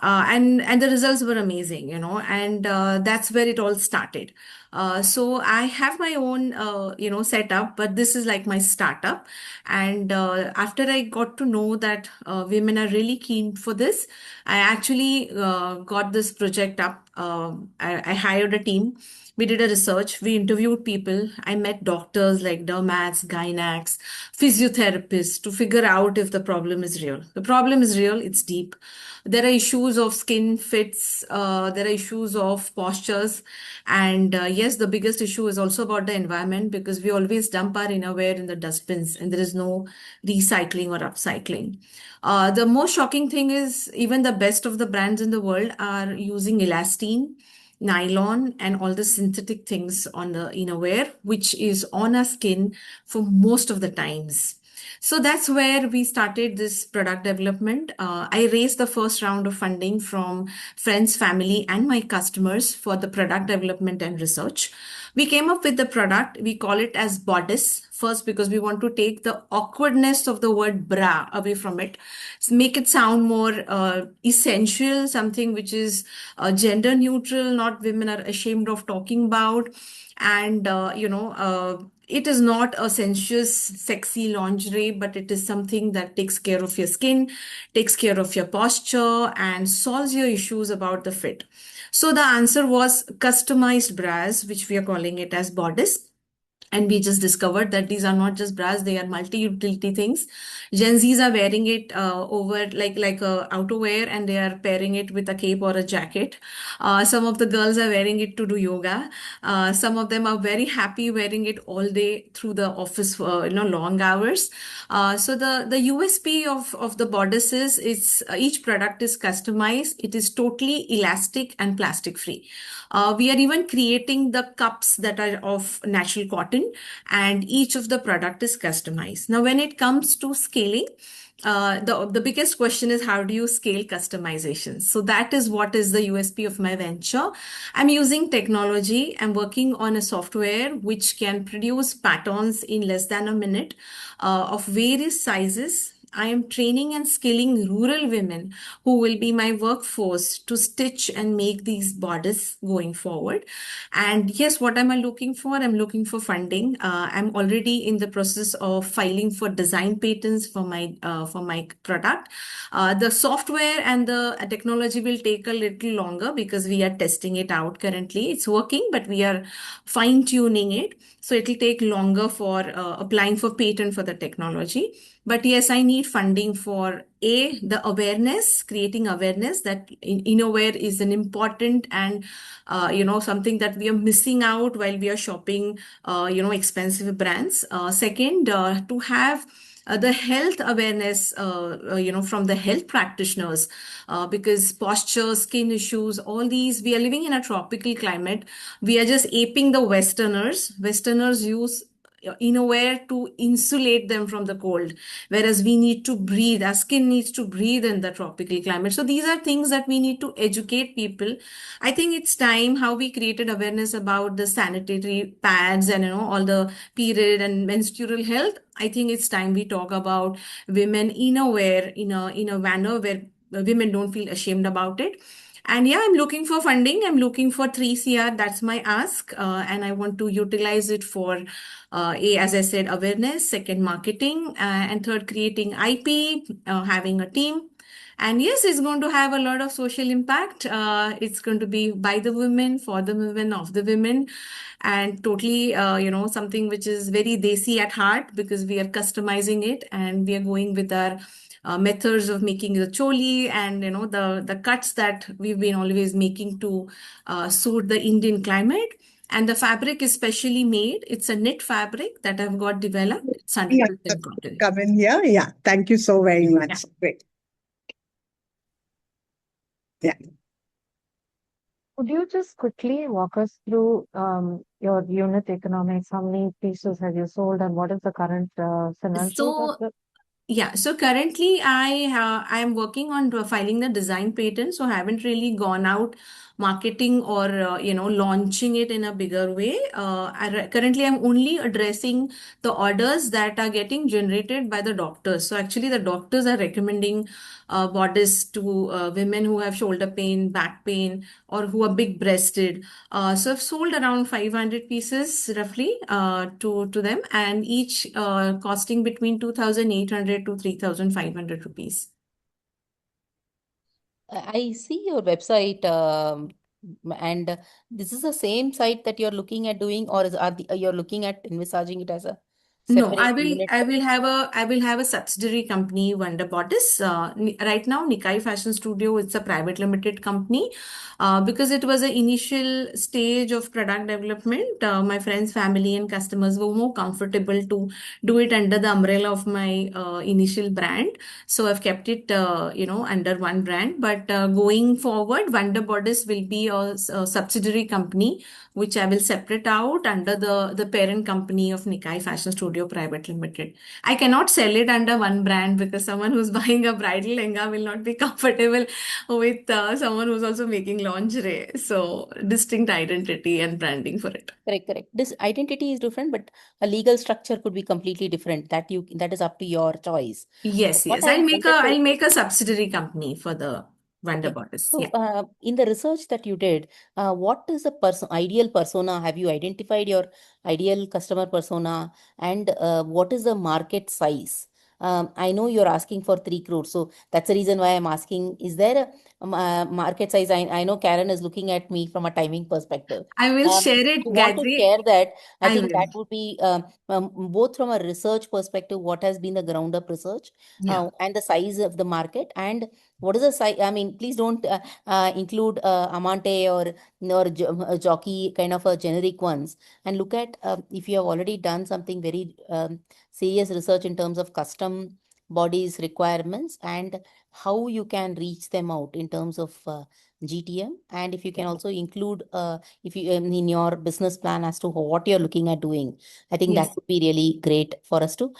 And the results were amazing, and that's where it all started. So I have my own, setup, but this is like my startup. And after I got to know that women are really keen for this, I actually got this project up. I hired a team. We did a research. We interviewed people. I met doctors like dermats, gynacs, physiotherapists to figure out if the problem is real. The problem is real. It's deep. There are issues of skin fits. There are issues of postures. And yes, the biggest issue is also about the environment, because we always dump our innerwear in the dustbins and there is no recycling or upcycling. The most shocking thing is even the best of the brands in the world are using elastine, nylon, and all the synthetic things on the innerwear, which is on our skin for most of the times. So that's where we started this product development. I raised the first round of funding from friends, family, and my customers for the product development and research. We came up with the product. We call it as bodice first because we want to take the awkwardness of the word bra away from it, make it sound more essential, something which is gender neutral, not women are ashamed of talking about. And, it is not a sensuous, sexy lingerie, but it is something that takes care of your skin, takes care of your posture, and solves your issues about the fit. So the answer was customized bras, which we are calling it as bodice. And we just discovered that these are not just bras, they are multi-utility things. Gen Zs are wearing it over like a outerwear, and they are pairing it with a cape or a jacket. Some of the girls are wearing it to do yoga. Some of them are very happy wearing it all day through the office for long hours. So the USP of the bodices is each product is customized. It is totally elastic and plastic free. We are even creating the cups that are of natural cotton, and each of the product is customized. Now, when it comes to scaling, the biggest question is how do you scale customization? So that is what is the USP of my venture. I'm using technology. I'm working on a software which can produce patterns in less than a minute of various sizes. I am training and skilling rural women who will be my workforce to stitch and make these bodices going forward. And yes, what am I looking for? I'm looking for funding. I'm already in the process of filing for design patents for my product. The software and the technology will take a little longer because we are testing it out currently. It's working, but we are fine tuning it. So it will take longer for applying for patent for the technology. But yes, I need funding for the awareness, creating awareness that innerwear is an important and something that we are missing out while we are shopping expensive brands. Second, to have the health awareness, from the health practitioners, because posture, skin issues, all these, we are living in a tropical climate. We are just aping the Westerners. Westerners use innerwear to insulate them from the cold, whereas we need to breathe, our skin needs to breathe in the tropical climate. So these are things that we need to educate people. I think it's time how we created awareness about the sanitary pads and all the period and menstrual health. I think it's time we talk about women innerwear in a manner where women don't feel ashamed about it. And yeah, I'm looking for funding. I'm looking for 3 CR. That's my ask. And I want to utilize it for, as I said, awareness, second, marketing, and third, creating IP, having a team. And yes, it's going to have a lot of social impact. It's going to be by the women, for the women, of the women, and totally, something which is very desi at heart because we are customizing it and we are going with our methods of making the choli and the cuts that we've been always making to suit the Indian climate. And the fabric is specially made. It's a knit fabric that I've got developed. It's 100% cotton. Come in here. Yeah. Thank you so very much. Yeah. Great. Yeah. Could you just quickly walk us through your unit economics? How many pieces have you sold, and what is the current financials? So, yeah, so currently I am working on filing the design patent, so I haven't really gone out marketing or launching it in a bigger way. Currently, I'm only addressing the orders that are getting generated by the doctors. So actually, the doctors are recommending bodice to women who have shoulder pain, back pain, or who are big breasted. So I've sold around 500 pieces roughly to them, and each costing between 2,800 to 3,500 rupees. I see your website, and this is the same site that you're looking at doing, or you're looking at envisaging it as a No, separate unit? I will have a subsidiary company, Wonder Bodice. Right now, Nikai Fashion Studio, it's a private limited company. Because it was an initial stage of product development, my friends, family, and customers were more comfortable to do it under the umbrella of my initial brand. So I've kept it, under one brand. But going forward, Wonder Bodice will be a subsidiary company, which I will separate out under the parent company of Nikai Fashion Studio Private Limited. I cannot sell it under one brand because someone who's buying a bridal lehenga will not be comfortable with someone who's also making lingerie. So distinct identity and branding for it. Correct. This identity is different, but a legal structure could be completely different. That is up to your choice. Yes, What yes. I wanted to- I'll make a subsidiary company for the Wonder Okay. Bodice. So, Yeah. in the research that you did, what is the ideal persona? Have you identified your ideal customer persona, and what is the market size? I know you're asking for 3 crores, so that's the reason why I'm asking. Is there a market size? I know Karen is looking at me from a timing perspective. I will share If it, you want to Gayatri. share that, I I think will. that would be both from a research perspective, what has been the ground up research, Yeah. and the size of the market, and what is the size? I mean, please don't include Amante or jockey kind of a generic ones, and look at if you have already done something very serious research in terms of custom bodies requirements and how you can reach them out in terms of GTM, and if you can also include if you in your business plan as to what you're looking at doing. I think that Yes. would be really great for us to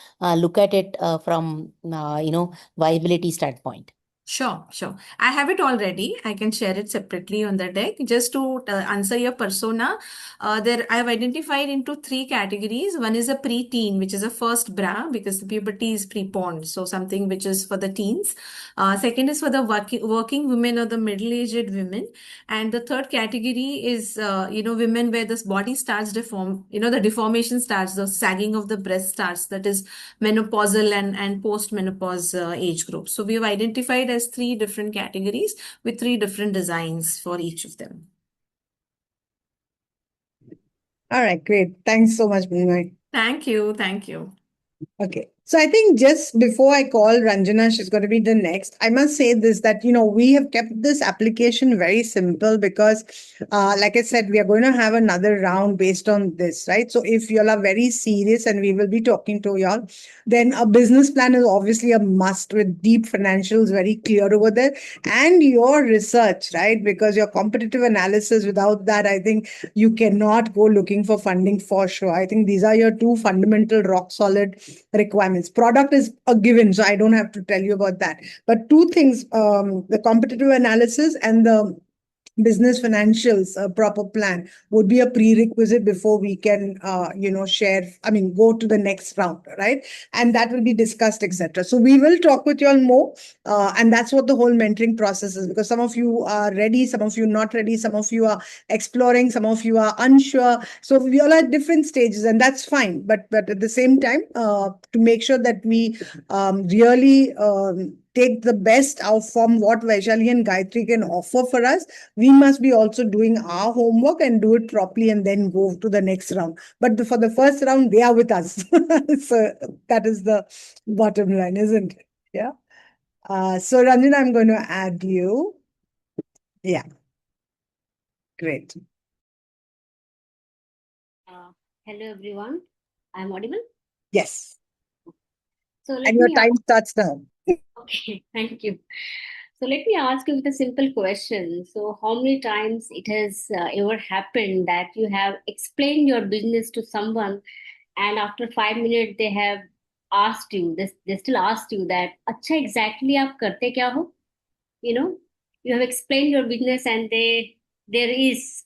look at it from viability standpoint. Sure, sure. I have it already. I can share it separately on the deck. Just to answer your persona, there I have identified into 3 categories. One is a pre-teen, which is a first bra because the puberty is pre-porn, so something which is for the teens. Second is for the working women or the middle-aged women, and the third category is women where this body starts deform. The deformation starts, the sagging of the breast starts. That is menopausal and post-menopause age groups. So we have identified as 3 different categories with 3 different designs for each of them. All right, great. Thanks so much, Meenai. Thank you. Thank you. Okay. So I think just before I call Ranjana, she's going to be the next. I must say this, that, we have kept this application very simple because, like I said, we are going to have another round based on this, right? So if you all are very serious and we will be talking to y'all, then a business plan is obviously a must with deep financials very clear over there, and your research, right? Because your competitive analysis, without that, I think you cannot go looking for funding for sure. I think these are your 2 fundamental rock solid requirements. Product is a given, so I don't have to tell you about that. But 2 things, the competitive analysis and the business financials, a proper plan would be a prerequisite before we can, go to the next round, right? And that will be discussed, etc. So we will talk with you all more. And that's what the whole mentoring process is, because some of you are ready, some of you not ready, some of you are exploring, some of you are unsure. So we all are at different stages, and that's fine. But at the same time, to make sure that we really take the best out from what Vaishali and Gayatri can offer for us, we must be also doing our homework and do it properly and then go to the next round. But for the first round, they are with us. So that is the bottom line, isn't it? Yeah. So Ranjana, I'm going to add you. Yeah. Great. Hello everyone. I'm audible? Yes. So let And your me time starts now. okay, thank you. So let me ask you with a simple question. So how many times it has ever happened that you have explained your business to someone and after 5 minutes they have asked you, they still asked you that, अच्छा exactly आप करते क्या हो? You have explained your business and they there is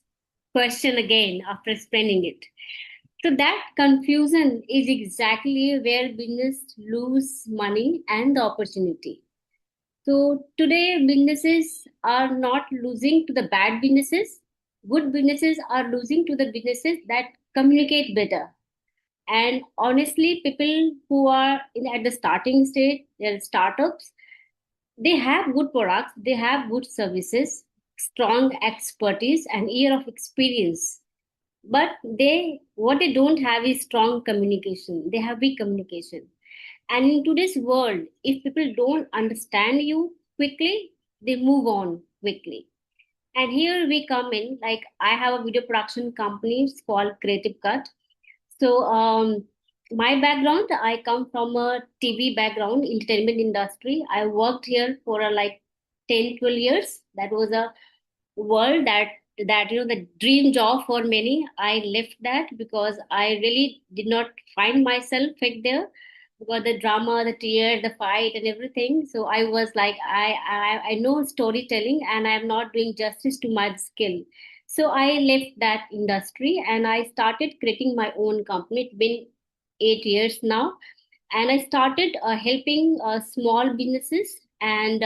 question again after explaining it. So that confusion is exactly where business lose money and the opportunity. So today businesses are not losing to the bad businesses. Good businesses are losing to the businesses that communicate better. And honestly, people who are at the starting stage, they're startups, they have good products, they have good services, strong expertise, and year of experience. But what they don't have is strong communication. They have weak communication. And in today's world, if people don't understand you quickly, they move on quickly. And here we come in. Like I have a video production company. It's called Creative Cut. So my background, I come from a TV background, entertainment industry. I worked here for like 10, 12 years. That was a world that the dream job for many. I left that because I really did not find myself fit there, because the drama, the tear, the fight, and everything. So I was like, I know storytelling, and I am not doing justice to my skill. So I left that industry and I started creating my own company. It's been 8 years now, and I started helping small businesses and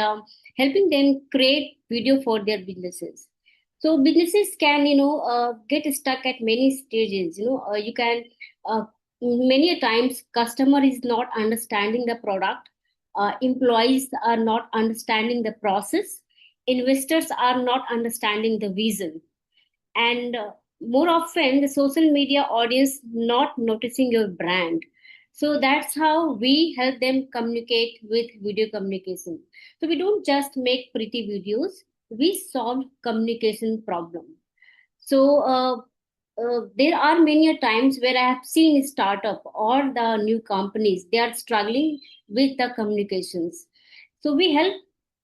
helping them create video for their businesses. So businesses can get stuck at many stages. You can many a times customer is not understanding the product, employees are not understanding the process, investors are not understanding the vision, and more often the social media audience not noticing your brand. So that's how we help them communicate with video communication. So we don't just make pretty videos, we solve communication problem. So there are many a times where I have seen startup or the new companies, they are struggling with the communications. So we help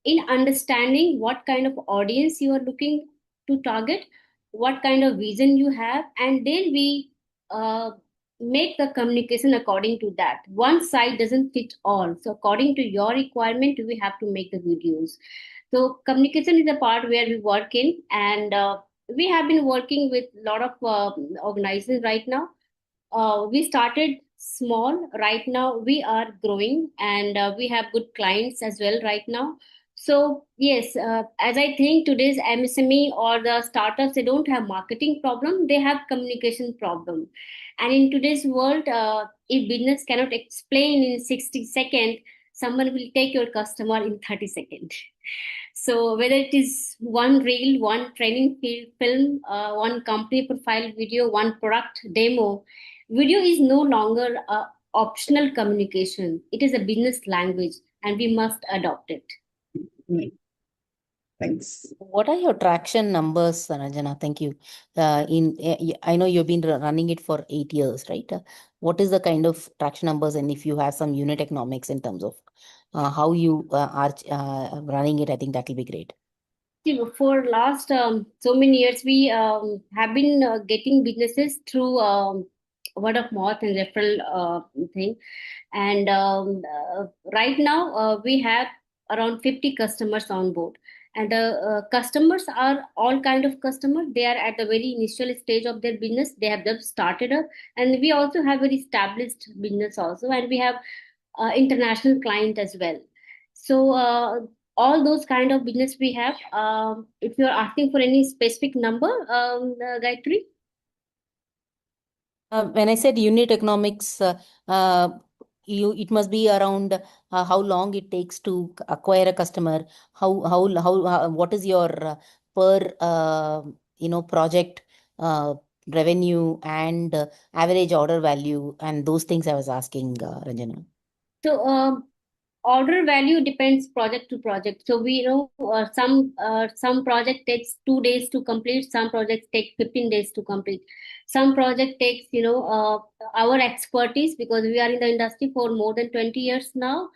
in understanding what kind of audience you are looking to target, what kind of vision you have, and then we make the communication according to that. One side doesn't fit all. So according to your requirement, we have to make the videos. So communication is a part where we work in, and we have been working with a lot of organizations right now. We started small. Right now, we are growing, and we have good clients as well right now. So yes, as I think today's MSME or the startups, they don't have marketing problem; they have communication problem. And in today's world, if business cannot explain in 60 seconds, someone will take your customer in 30 seconds. So whether it is one reel, one training film, one company profile video, one product demo, video is no longer a optional communication. It is a business language, and we must adopt it. Thanks. What are your traction numbers, Ranjana? Thank you. I know you've been running it for 8 years, right? What is the kind of traction numbers, and if you have some unit economics in terms of how you are running it, I think that will be great. For last so many years, we have been getting businesses through word of mouth and referral thing. And right now, we have around 50 customers on board. And the customers are all kind of customers. They are at the very initial stage of their business. They have just started up. And we also have very established business also. And we have international client as well. So all those kind of business we have. If you're asking for any specific number, Gayatri? When I said unit economics, it must be around how long it takes to acquire a customer. What is your per project revenue and average order value, and those things I was asking, Ranjana. So order value depends project to project. So we know some project takes 2 days to complete, some projects take 15 days to complete, some project takes our expertise, because we are in the industry for more than 20 years now,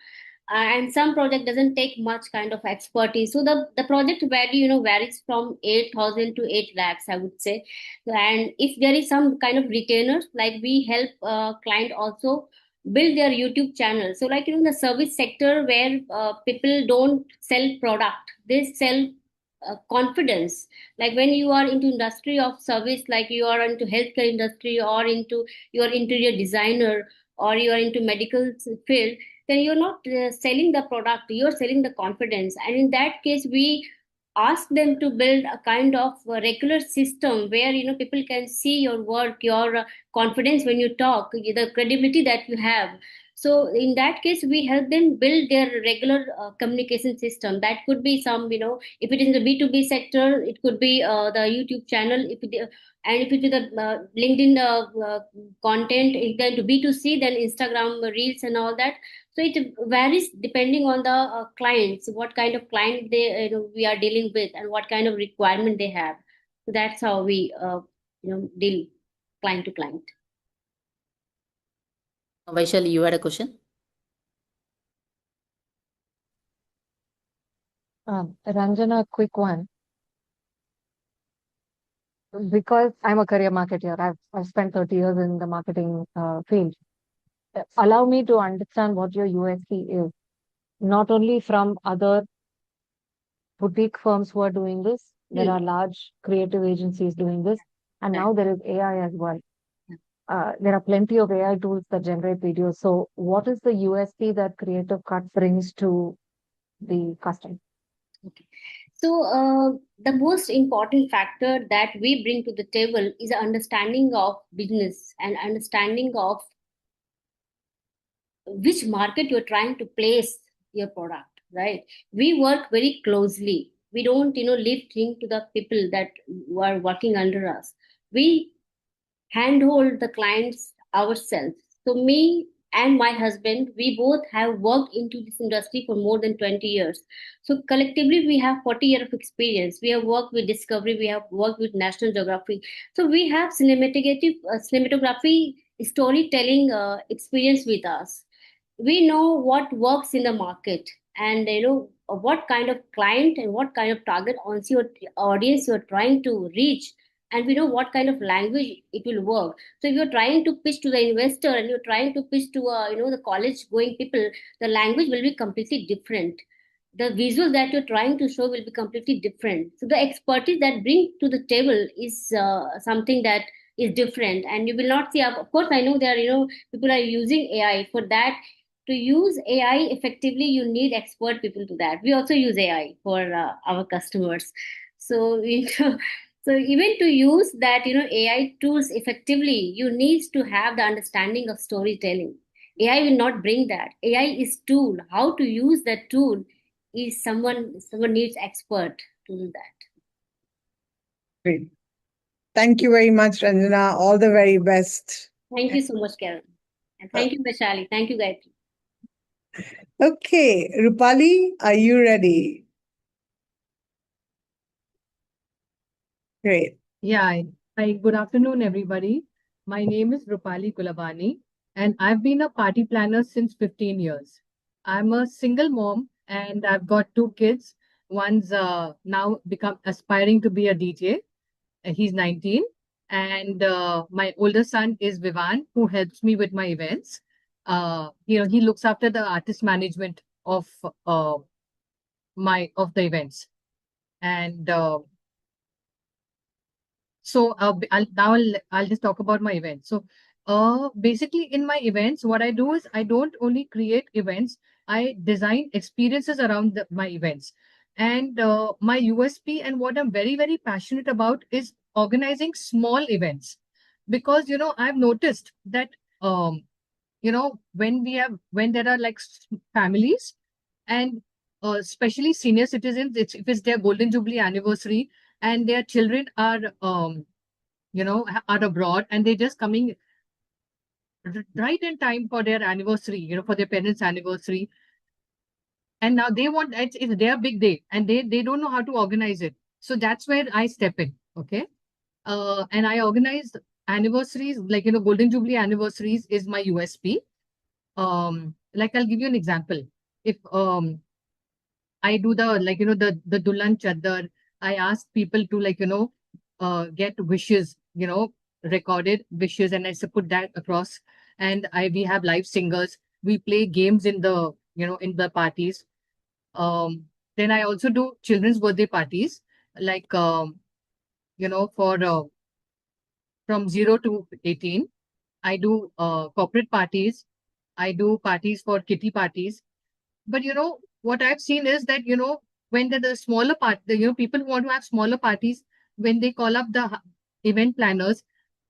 and some project doesn't take much kind of expertise. So the project value varies from 8,000 to 8 lakhs, I would say. And if there is some kind of retainers, like we help client also build their YouTube channel. So like the service sector where people don't sell product, they sell confidence. Like when you are into industry of service, like you are into healthcare industry, or into your interior designer, or you are into medical field, then you're not selling the product, you're selling the confidence. And in that case, we ask them to build a kind of regular system where people can see your work, your confidence when you talk, the credibility that you have. So in that case, we help them build their regular communication system. That could be some, if it is in the B2B sector, it could be the YouTube channel. And if it is the LinkedIn content, if then to B2C, then Instagram reels and all that. So it varies depending on the clients, what kind of client we are dealing with, and what kind of requirement they have. So that's how we deal client to client. Vaishali, you had a question? Ranjana, quick one. Because I'm a career marketer, I've spent 30 years in the marketing field. Allow me to understand what your USP is, not only from other boutique firms who are doing this, there are large creative agencies doing this, and now there is AI as well. There are plenty of AI tools that generate videos. So what is the USP that Creative Cut brings to the customer? Okay. So the most important factor that we bring to the table is an understanding of business and understanding of which market you're trying to place your product, right? We work very closely. We don't, leave things to the people that are working under us. We handhold the clients ourselves. So me and my husband, we both have worked into this industry for more than 20 years. So collectively, we have 40 years of experience. We have worked with Discovery, we have worked with National Geographic. So we have cinematography storytelling experience with us. We know what works in the market, and what kind of client and what kind of target audience you're trying to reach, and we know what kind of language it will work. So if you're trying to pitch to the investor and you're trying to pitch to the college going people, the language will be completely different. The visual that you're trying to show will be completely different. So the expertise that bring to the table is something that is different, and you will not see. Of course, I know there are people are using AI for that. To use AI effectively, you need expert people to that. We also use AI for our customers. So so even to use that AI tools effectively, you need to have the understanding of storytelling. AI will not bring that. AI is tool. How to use that tool is someone needs expert to do that. Great. Thank you very much, Ranjana. All the very best. Thank you so much, Karen. And thank you, Vaishali. Thank you, Gayatri. Okay, Rupali, are you ready? Great. Yeah, hi, good afternoon, everybody. My name is Rupali Kulabani, and I've been a party planner since 15 years. I'm a single mom, and I've got two kids. One's now become aspiring to be a DJ. He's 19, and my older son is Vivan, who helps me with my events. He looks after the artist management of the events, and so I'll just talk about my events. So basically in my events, what I do is I don't only create events, I design experiences around my events. And my USP and what I'm very, very passionate about is organizing small events. Because, I've noticed that, when there are like families and especially senior citizens, if it's their Golden Jubilee anniversary, and their children are are abroad, and they're just coming right in time for their anniversary, for their parents' anniversary, and now they want it's their big day, and they don't know how to organize it. So that's where I step in. Okay. And I organize anniversaries, like Golden Jubilee anniversaries is my USP. Like I'll give you an example. If I do the Dulhan Chadar, I ask people to get wishes, recorded wishes, and I put that across. And we have live singers. We play games in the parties. Then I also do children's birthday parties. like, for from 0 to 18. I do corporate parties. I do parties for kitty parties. But what I've seen is that when the smaller part, people who want to have smaller parties, when they call up the event planners,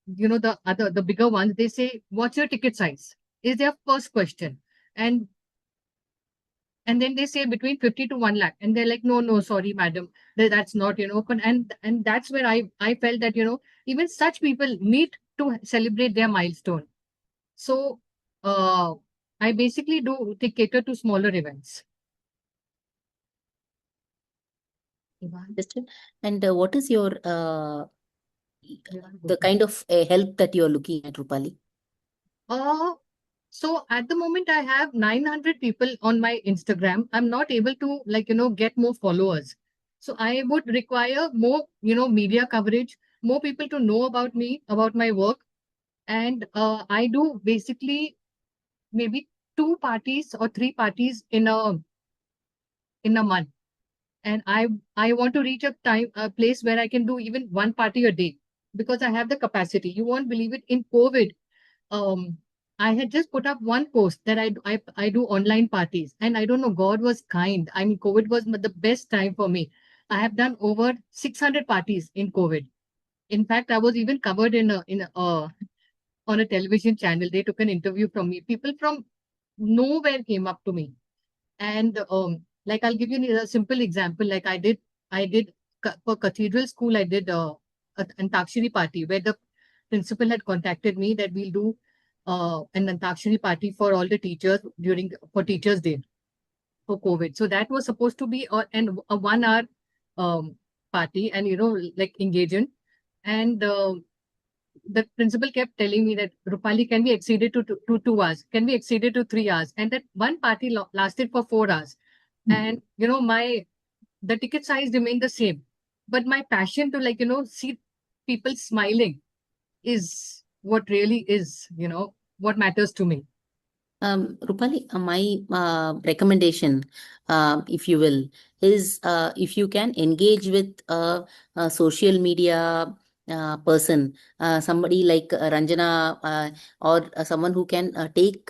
the bigger ones, they say, "What's your ticket size?" Is their first question, and then they say between 50 to 1 lakh, and they're like, "No, no, sorry, madam, that's not But and that's where I felt that even such people need to celebrate their milestone. So uh, I basically do cater to smaller events. Understood. And what is your the kind of help that you are looking at, Rupali? So at the moment I have 900 people on my Instagram. I'm not able to get more followers. So I would require more media coverage, more people to know about me, about my work. And I do basically maybe 2 parties or 3 parties in a month. And I want to reach a place where I can do even 1 party a day, because I have the capacity. You won't believe it. In COVID, I had just put up one post that I do online parties, and I don't know, God was kind. I mean, COVID was the best time for me. I have done over 600 parties in COVID. In fact, I was even covered on a television channel. They took an interview from me. People from nowhere came up to me. And like, I'll give you a simple example. Like, I did for Cathedral School, I did an Antakshari party where the principal had contacted me that we'll do an Antakshari party for all the teachers for Teachers' Day for COVID. So that was supposed to be a 1 hour party, and like, engaging. And the principal kept telling me that, Rupali, can we exceed it to 2 hours? Can we exceed it to 3 hours? And that one party lasted for 4 hours. And the ticket size remained the same, but my passion to see people smiling is what really is what matters to me. Rupali, my recommendation, if you will, is if you can engage with a social media person, somebody like Ranjana, or someone who can take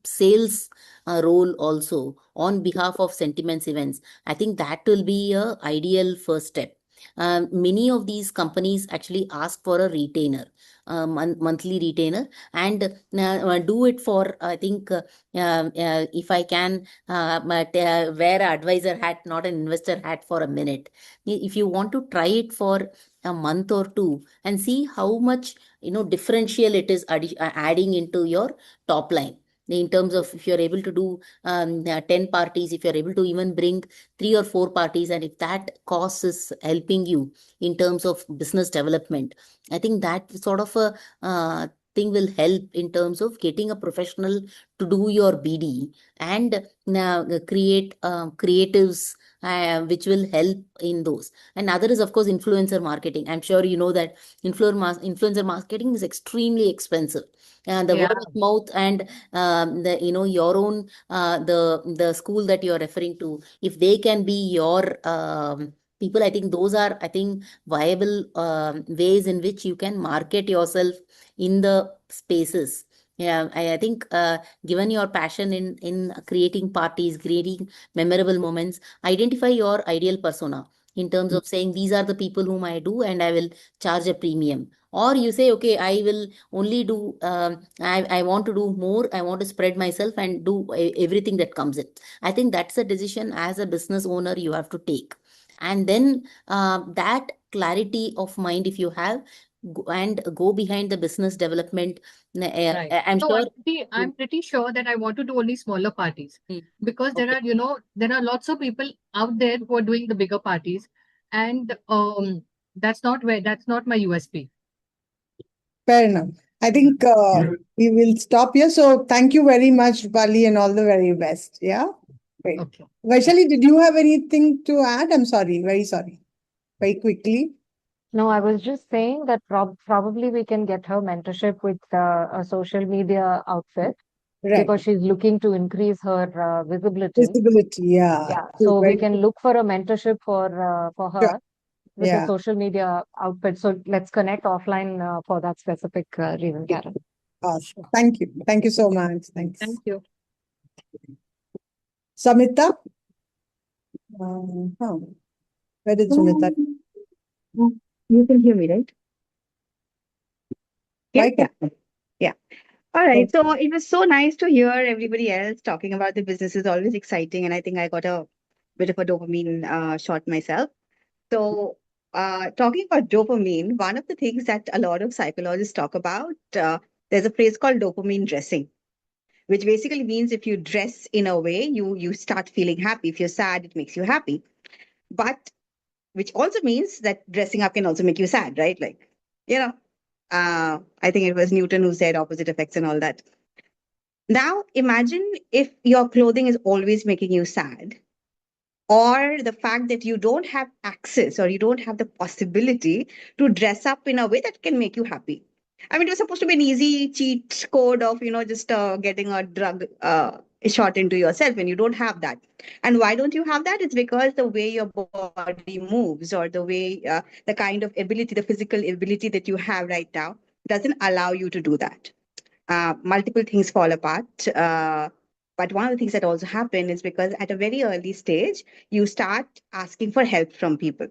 sales role also on behalf of Sentiments events. I think that will be a ideal first step. Many of these companies actually ask for a retainer, monthly retainer, and do it for, I think, if I can wear an advisor hat, not an investor hat, for a minute. If you want to try it for a month or two and see how much differential it is adding into your top line, in terms of, if you're able to do 10 parties, if you're able to even bring 3 or 4 parties, and if that cost is helping you in terms of business development, I think that sort of a thing will help in terms of getting a professional to do your BD and create creatives which will help in those. And other is, of course, influencer marketing. I'm sure you know that influencer marketing is extremely expensive. The word of mouth and the your own the school that you're referring to, if they can be your people, I think those are, I think, viable ways in which you can market yourself in the spaces. Yeah, I think given your passion in creating parties, creating memorable moments, identify your ideal persona in terms of saying, these are the people whom I do and I will charge a premium. Or you say, okay, I will only do, I want to do more, I want to spread myself and do everything that comes in. I think that's a decision as a business owner you have to take. And then that clarity of mind, if you have, and go behind the business development. Right. I'm No, sure. I'm pretty sure that I want to do only smaller parties, because there Okay. are, there are lots of people out there who are doing the bigger parties, and that's not my USP. Fair enough. I think we will stop here. So thank you very much, Bali, and all the very best. Yeah. Great. Okay. Vaishali, did you have anything to add? I'm sorry, very sorry. Very quickly. No, I was just saying that probably we can get her mentorship with a social media outfit. Right. because she's looking to increase her visibility. Visibility, yeah. Yeah, True, so we very can true. look for a mentorship for Sure. her with the Yeah. social media output. So let's connect offline for that specific reason, Karen. Awesome. Thank you. Thank you so much. Thanks. Thank you. Samita? Huh. Where did Sumita? You can hear me, right? Yeah, Why yeah, can't- yeah. All right. So it was so nice to hear everybody else talking about the business. Is always exciting, and I think I got a bit of a dopamine shot myself. So, talking about dopamine, one of the things that a lot of psychologists talk about, there's a phrase called dopamine dressing, which basically means if you dress in a way, you start feeling happy. If you're sad, it makes you happy. But which also means that dressing up can also make you sad, right? Like, you know, I think it was Newton who said opposite effects and all that. Now, imagine if your clothing is always making you sad, or the fact that you don't have access or you don't have the possibility to dress up in a way that can make you happy. I mean, it was supposed to be an easy cheat code of, just getting a drug shot into yourself, and you don't have that. And why don't you have that? It's because the way your body moves, or the way, the kind of ability, the physical ability that you have right now doesn't allow you to do that. Multiple things fall apart. But one of the things that also happen is because at a very early stage, you start asking for help from people.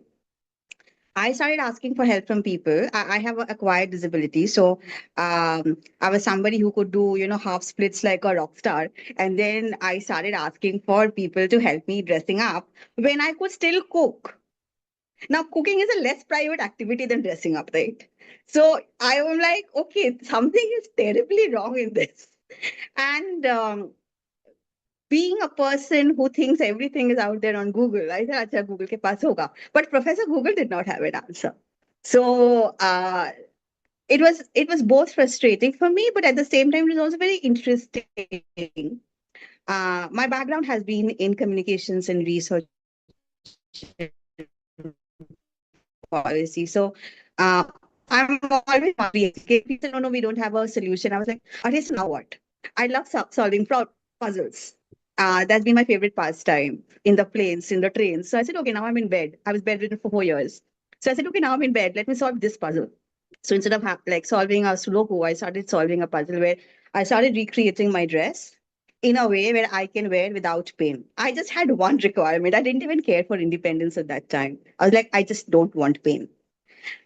I started asking for help from people. I have an acquired disability. So I was somebody who could do, half splits like a rock star. And then I started asking for people to help me dressing up when I could still cook. Now, cooking is a less private activity than dressing up, right? So I am like, okay, something is terribly wrong in this. And being a person who thinks everything is out there on Google, I said, "Acha, Google ke paas hoga." But Professor Google did not have an answer. So it was both frustrating for me, but at the same time, it was also very interesting. My background has been in communications and research policy. So I'm always people don't know we don't have a solution. I was like, okay, so now what? I love solving puzzles. That's been my favorite pastime in the planes, in the trains. So I said, okay, now I'm in bed. I was bedridden for 4 years. So I said, okay, now I'm in bed. Let me solve this puzzle. So instead of like solving a Sudoku, I started solving a puzzle where I started recreating my dress in a way where I can wear without pain. I just had one requirement. I didn't even care for independence at that time. I was like, I just don't want pain.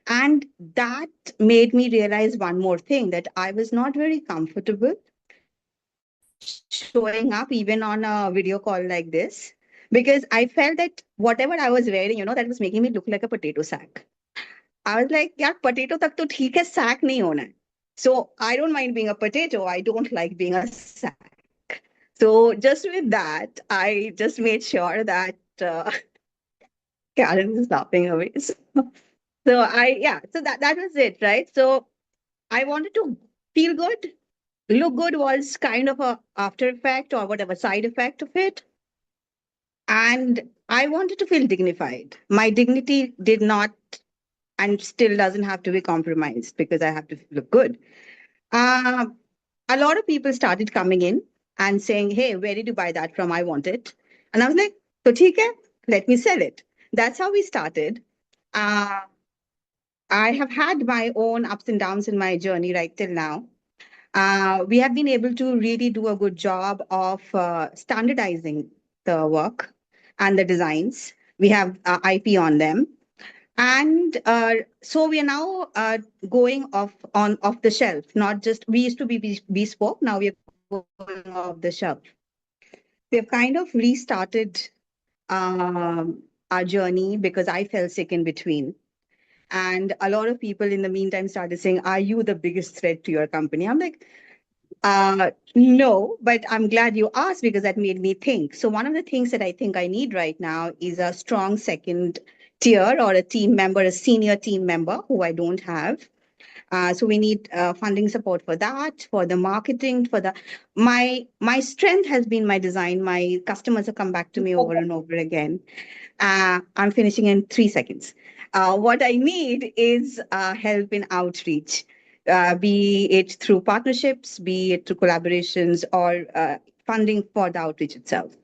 And that made me realize one more thing, that I was not very comfortable showing up even on a video call like this, because I felt that whatever I was wearing, that was making me look like a potato sack. I was like, yeah, potato tak to theek hai, sack nahi hona hai. So I don't mind being a potato. I don't like being a sack. So just with that, I just made sure that Karen is laughing away. So so that was it, right? So I wanted to feel good. Look good was kind of a after effect or whatever side effect of it. And I wanted to feel dignified. My dignity did not and still doesn't have to be compromised because I have to look good. Uh, a lot of people started coming in and saying, hey, where did you buy that from? I want it. And I was like, so theek hai, let me sell it. That's how we started. I have had my own ups and downs in my journey right till now. We have been able to really do a good job of standardizing the work and the designs. We have IP on them. And so we are now going off the shelf, not just, we used to be bespoke, now we are going off the shelf. We have kind of restarted our journey because I fell sick in between. And a lot of people in the meantime started saying, are you the biggest threat to your company? I'm like, no, but I'm glad you asked because that made me think. So one of the things that I think I need right now is a strong second tier or a team member, a senior team member who I don't have. So we need funding support for that, for the marketing, for the my strength has been my design. My customers have come back to me over and over again. I'm finishing in 3 seconds. What I need is help in outreach. be it through partnerships, be it through collaborations, or funding for the outreach itself?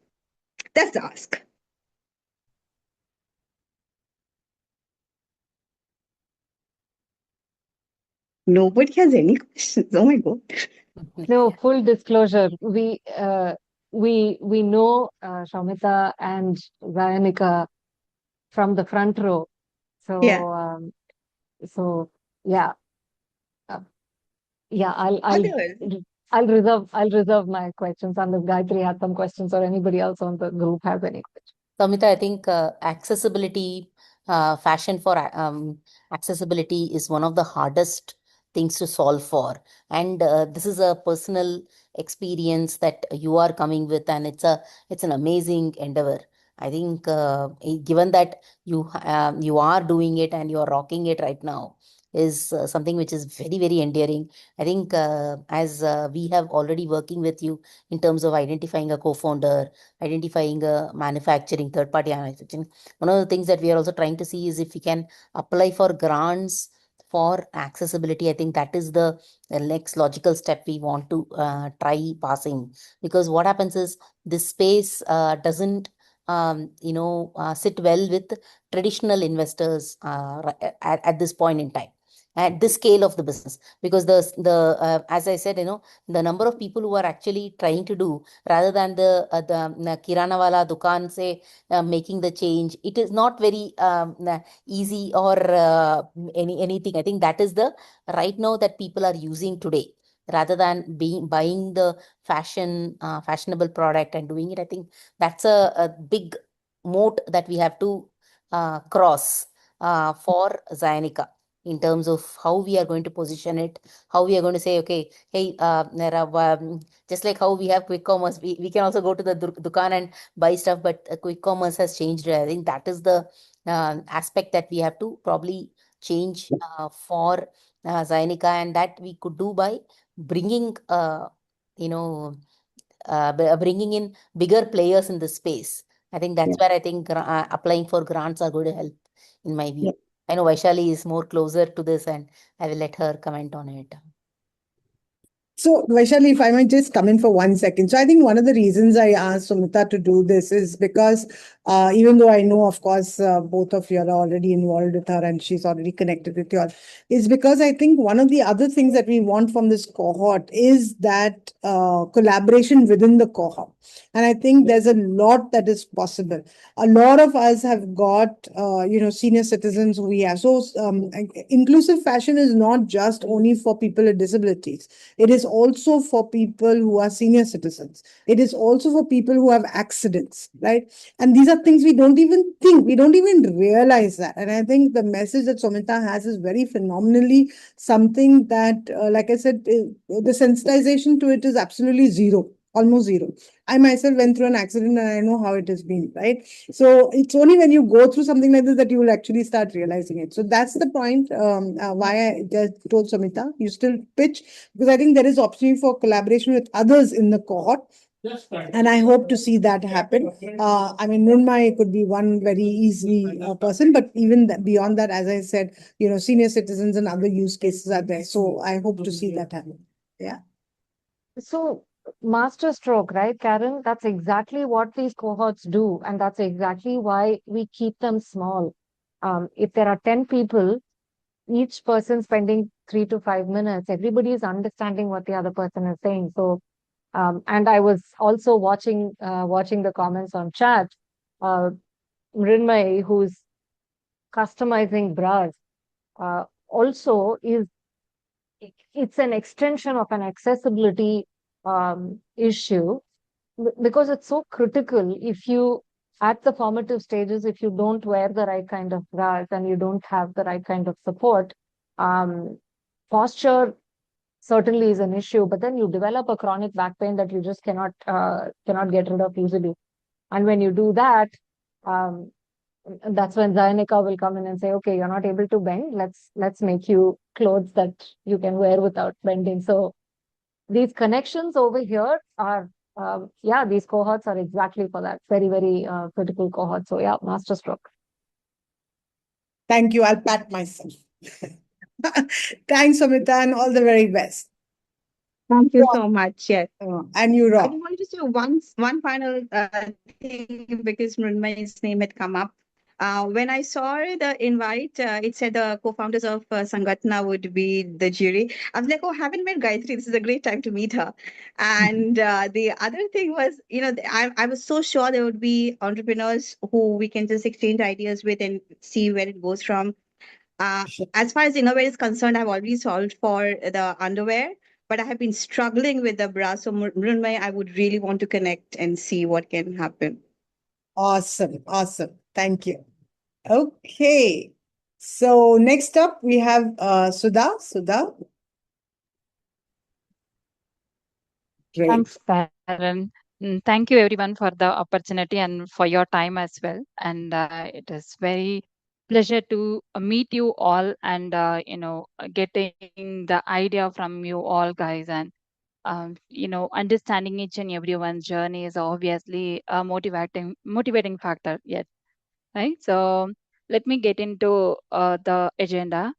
That's the ask. Nobody has any questions. Oh my God. No, full disclosure. We know Shaumita and Zayanika from the front row. So Yeah. So yeah, uh, yeah. Others. I'll reserve my questions unless Gayatri has some questions or anybody else on the group has any questions. Samita, I think accessibility, fashion for accessibility is one of the hardest things to solve for. And this is a personal experience that you are coming with, and it's an amazing endeavor. I think given that you are doing it and you are rocking it right now is something which is very, very endearing. I think as we have already working with you in terms of identifying a co-founder, identifying a manufacturing, third party manufacturing. One of the things that we are also trying to see is if we can apply for grants for accessibility. I think that is the next logical step we want to try passing, because what happens is this space doesn't sit well with traditional investors at this point in time, at this scale of the business, because the as I said, the number of people who are actually trying to do, rather than the kirana wala dukan say making the change, it is not very easy or anything. I think that is the right now that people are using today, rather than buying the fashionable product and doing it. I think that's a big moat that we have to cross for Zionica, in terms of how we are going to position it, how we are going to say, okay, hey, just like how we have quick commerce, we can also go to the dukan and buy stuff, but quick commerce has changed. I think that is the aspect that we have to probably change for Zionica, and that we could do by bringing, you know, bringing in bigger players in the space. I think that's where I think applying for grants are going to help, in my view. I know Vaishali is more closer to this, and I will let her comment on it. So, Vaishali, if I might just come in for 1 second. So, I think one of the reasons I asked Sumita to do this is because even though I know, of course, both of you are already involved with her and she's already connected with you all, is because I think one of the other things that we want from this cohort is that collaboration within the cohort. And I think there's a lot that is possible. A lot of us have got, senior citizens who we have. So, inclusive fashion is not just only for people with disabilities. It is also for people who are senior citizens. It is also for people who have accidents, right? And these are things we don't even think, we don't even realize that. And I think the message that Sumita has is very phenomenally something that, like I said, the sensitization to it is absolutely zero. Almost zero. I myself went through an accident and I know how it has been, right? So it's only when you go through something like this that you will actually start realizing it. So that's the point why I just told Sumita, you still pitch, because I think there is opportunity for collaboration with others in the cohort. And I hope to see that happen. I mean, Nirmai could be one very easy person, but even beyond that, as I said, senior citizens and other use cases are there. So I hope to see that happen. Yeah. So master stroke, right, Karen? That's exactly what these cohorts do. And that's exactly why we keep them small. If there are 10 people, each person spending 3 to 5 minutes, everybody is understanding what the other person is saying. So, and I was also watching the comments on chat. Mrinmay, who's customizing bras, also it's an extension of an accessibility issue, because it's so critical. If you, at the formative stages, if you don't wear the right kind of bras and you don't have the right kind of support, posture certainly is an issue, but then you develop a chronic back pain that you just cannot get rid of easily. And when you do that, that's when Zionica will come in and say, okay, you're not able to bend. Let's make you clothes that you can wear without bending. So these connections over here are, these cohorts are exactly for that. Very, very critical cohort. So yeah, masterstroke. Thank you. I'll pat myself. Thanks, Amita, and all the very best. Thank you so much. Yes. And you I rock. just wanted to say one final thing because Mrunmay's name had come up. When I saw the invite, it said the co-founders of Sangatna would be the jury. I was like, oh, haven't met Gayatri. This is a great time to meet her. And the other thing was, I was so sure there would be entrepreneurs who we can just exchange ideas with and see where it goes from. As far as innerwear is concerned, I've already solved for the underwear, but I have been struggling with the bra. So, Mrunmay, I would really want to connect and see what can happen. Awesome. Awesome. Thank you. Okay. So next up we have Sudha. Sudha. Great. Thanks, Karen. Thank you everyone for the opportunity and for your time as well. And it is very pleasure to meet you all and getting the idea from you all guys and understanding each and everyone's journey is obviously a motivating factor yet, right? So let me get into the agenda.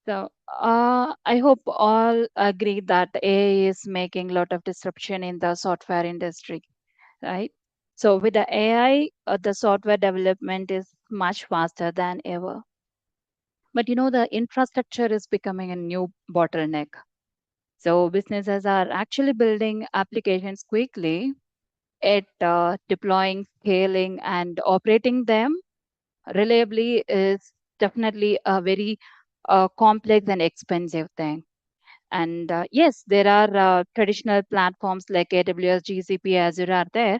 So I hope all agree that AI is making a lot of disruption in the software industry, right? So with the AI, the software development is much faster than ever. But the infrastructure is becoming a new bottleneck. So businesses are actually building applications quickly at deploying, scaling, and operating them reliably is definitely a very complex and expensive thing. And yes, there are traditional platforms like AWS, GCP, Azure are there.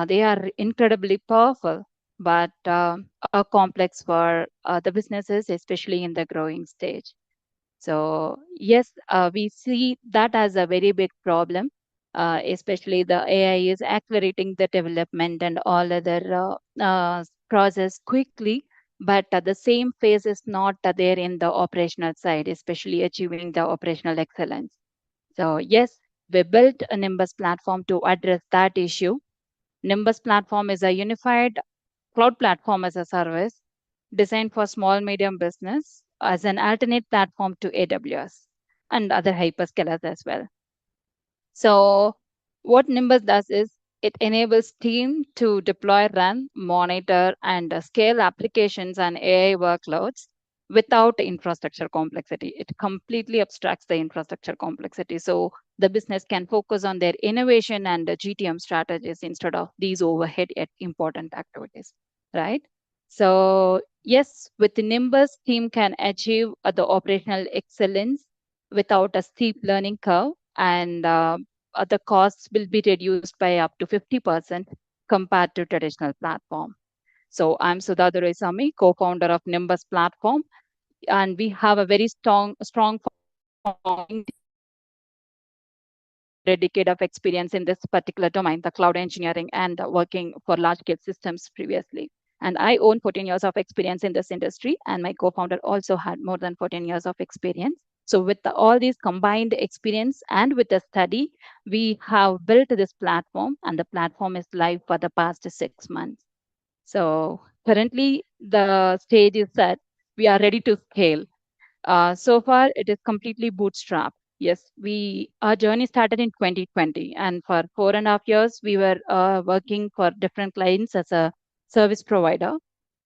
They are incredibly powerful, but are complex for the businesses, especially in the growing stage. So yes, we see that as a very big problem, especially the AI is accelerating the development and all other process quickly, but the same phase is not there in the operational side, especially achieving the operational excellence. So yes, we built a Nimbus platform to address that issue. Nimbus platform is a unified cloud platform as a service designed for small medium business as an alternate platform to AWS and other hyperscalers as well. So what Nimbus does is it enables team to deploy, run, monitor, and scale applications and AI workloads without infrastructure complexity. It completely abstracts the infrastructure complexity. So the business can focus on their innovation and the GTM strategies instead of these overhead yet important activities, right? So yes, with the Nimbus, team can achieve the operational excellence without a steep learning curve, and the costs will be reduced by up to 50% compared to traditional platform. So I'm Sudha Sami, co-founder of Nimbus platform, and we have a very strong decade of experience in this particular domain, the cloud engineering and working for large-scale systems previously. And I own 14 years of experience in this industry, and my co-founder also had more than 14 years of experience. So with all these combined experience and with the study, we have built this platform, and the platform is live for the past 6 months. So currently, the stage is that we are ready to scale. So far, it is completely bootstrapped. Yes, our journey started in 2020, and for 4.5 years, we were working for different clients as a service provider.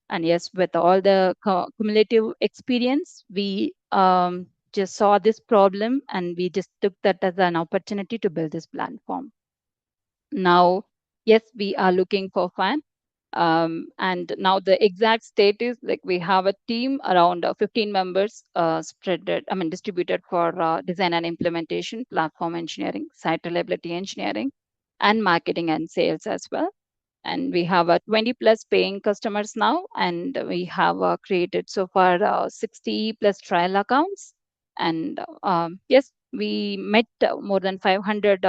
And yes, with all the cumulative experience, we just saw this problem, and we just took that as an opportunity to build this platform. Now, yes, we are looking for fun. And now the exact state is like we have a team around 15 members distributed for design and implementation, platform engineering, site reliability engineering, and marketing and sales as well. And we have 20 plus paying customers now, and we have created so far 60 plus trial accounts. And yes, we met more than 500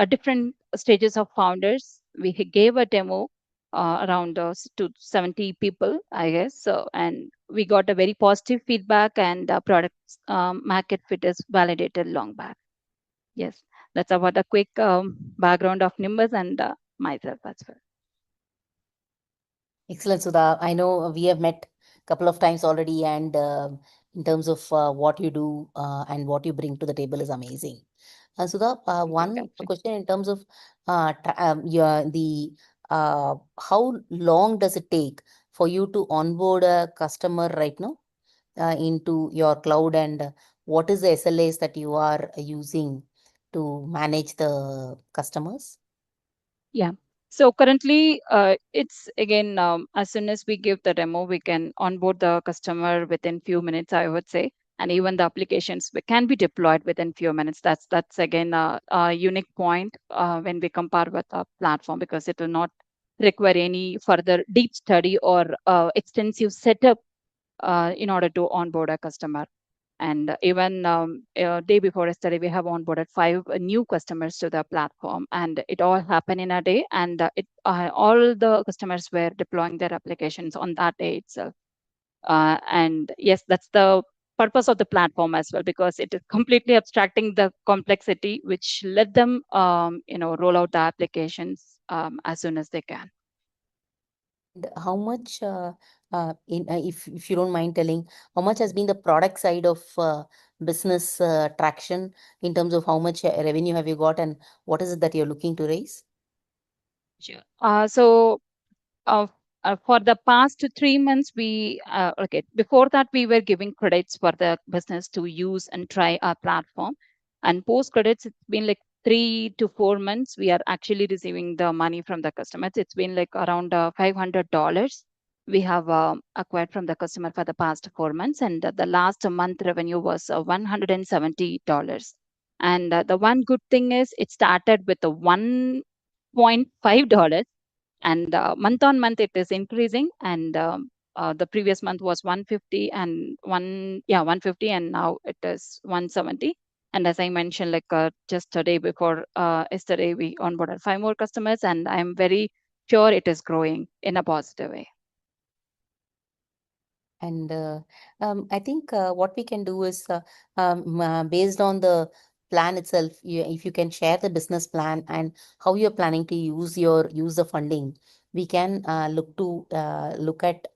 different stages of founders. We gave a demo around to 70 people, I guess. So, and we got a very positive feedback, and product market fit is validated long back. Yes, that's about a quick background of Nimbus and myself as well. Excellent, Sudha. I know we have met a couple of times already, and in terms of what you do and what you bring to the table is amazing. Sudha, one question in terms of how long does it take for you to onboard a customer right now into your cloud, and what is the SLAs that you are using to manage the customers? Yeah. So currently, it's again, as soon as we give the demo, we can onboard the customer within few minutes, I would say, and even the applications can be deployed within few minutes. That's again a unique point when we compare with a platform, because it will not require any further deep study or extensive setup in order to onboard a customer. And even day before yesterday, we have onboarded 5 new customers to the platform, and it all happened in a day. And all the customers were deploying their applications on that day itself. And yes, that's the purpose of the platform as well, because it is completely abstracting the complexity, which let them roll out the applications as soon as they can. How much, if you don't mind telling, how much has been the product side of business traction in terms of how much revenue have you got, and what is it that you're looking to raise? Sure. So for the past 3 months, before that, we were giving credits for the business to use and try our platform. And post credits, it's been like 3 to 4 months. We are actually receiving the money from the customers. It's been like around $500 we have acquired from the customer for the past 4 months. And the last month revenue was $170. And the one good thing is it started with a $1.5, and month on month it is increasing. And the previous month was 150 and 150, and now it is 170. And as I mentioned, like just a day before yesterday, we onboarded 5 more customers, and I'm very sure it is growing in a positive way. And I think what we can do is based on the plan itself, if you can share the business plan and how you're planning to use the funding, we can look at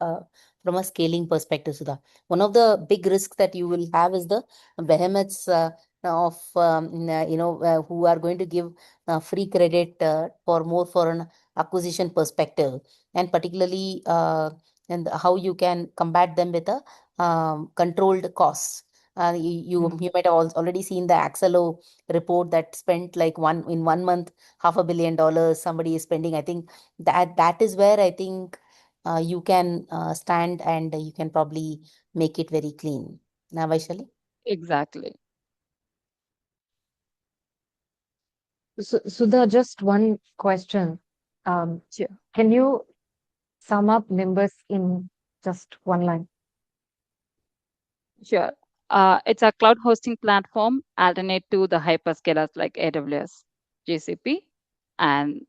from a scaling perspective, Sudha. One of the big risks that you will have is the behemoths of who are going to give free credit for an acquisition perspective, and particularly and how you can combat them with a controlled costs. You might have already seen the Axelo report that spent like in 1 month $500 million somebody is spending. I think that is where I think you can stand, and you can probably make it very clean. Now, Vaishali? Exactly. So, Sudha, just one question. Sure. Can you sum up Nimbus in just one line? Sure. It's a cloud hosting platform alternate to the hyperscalers like AWS, GCP, and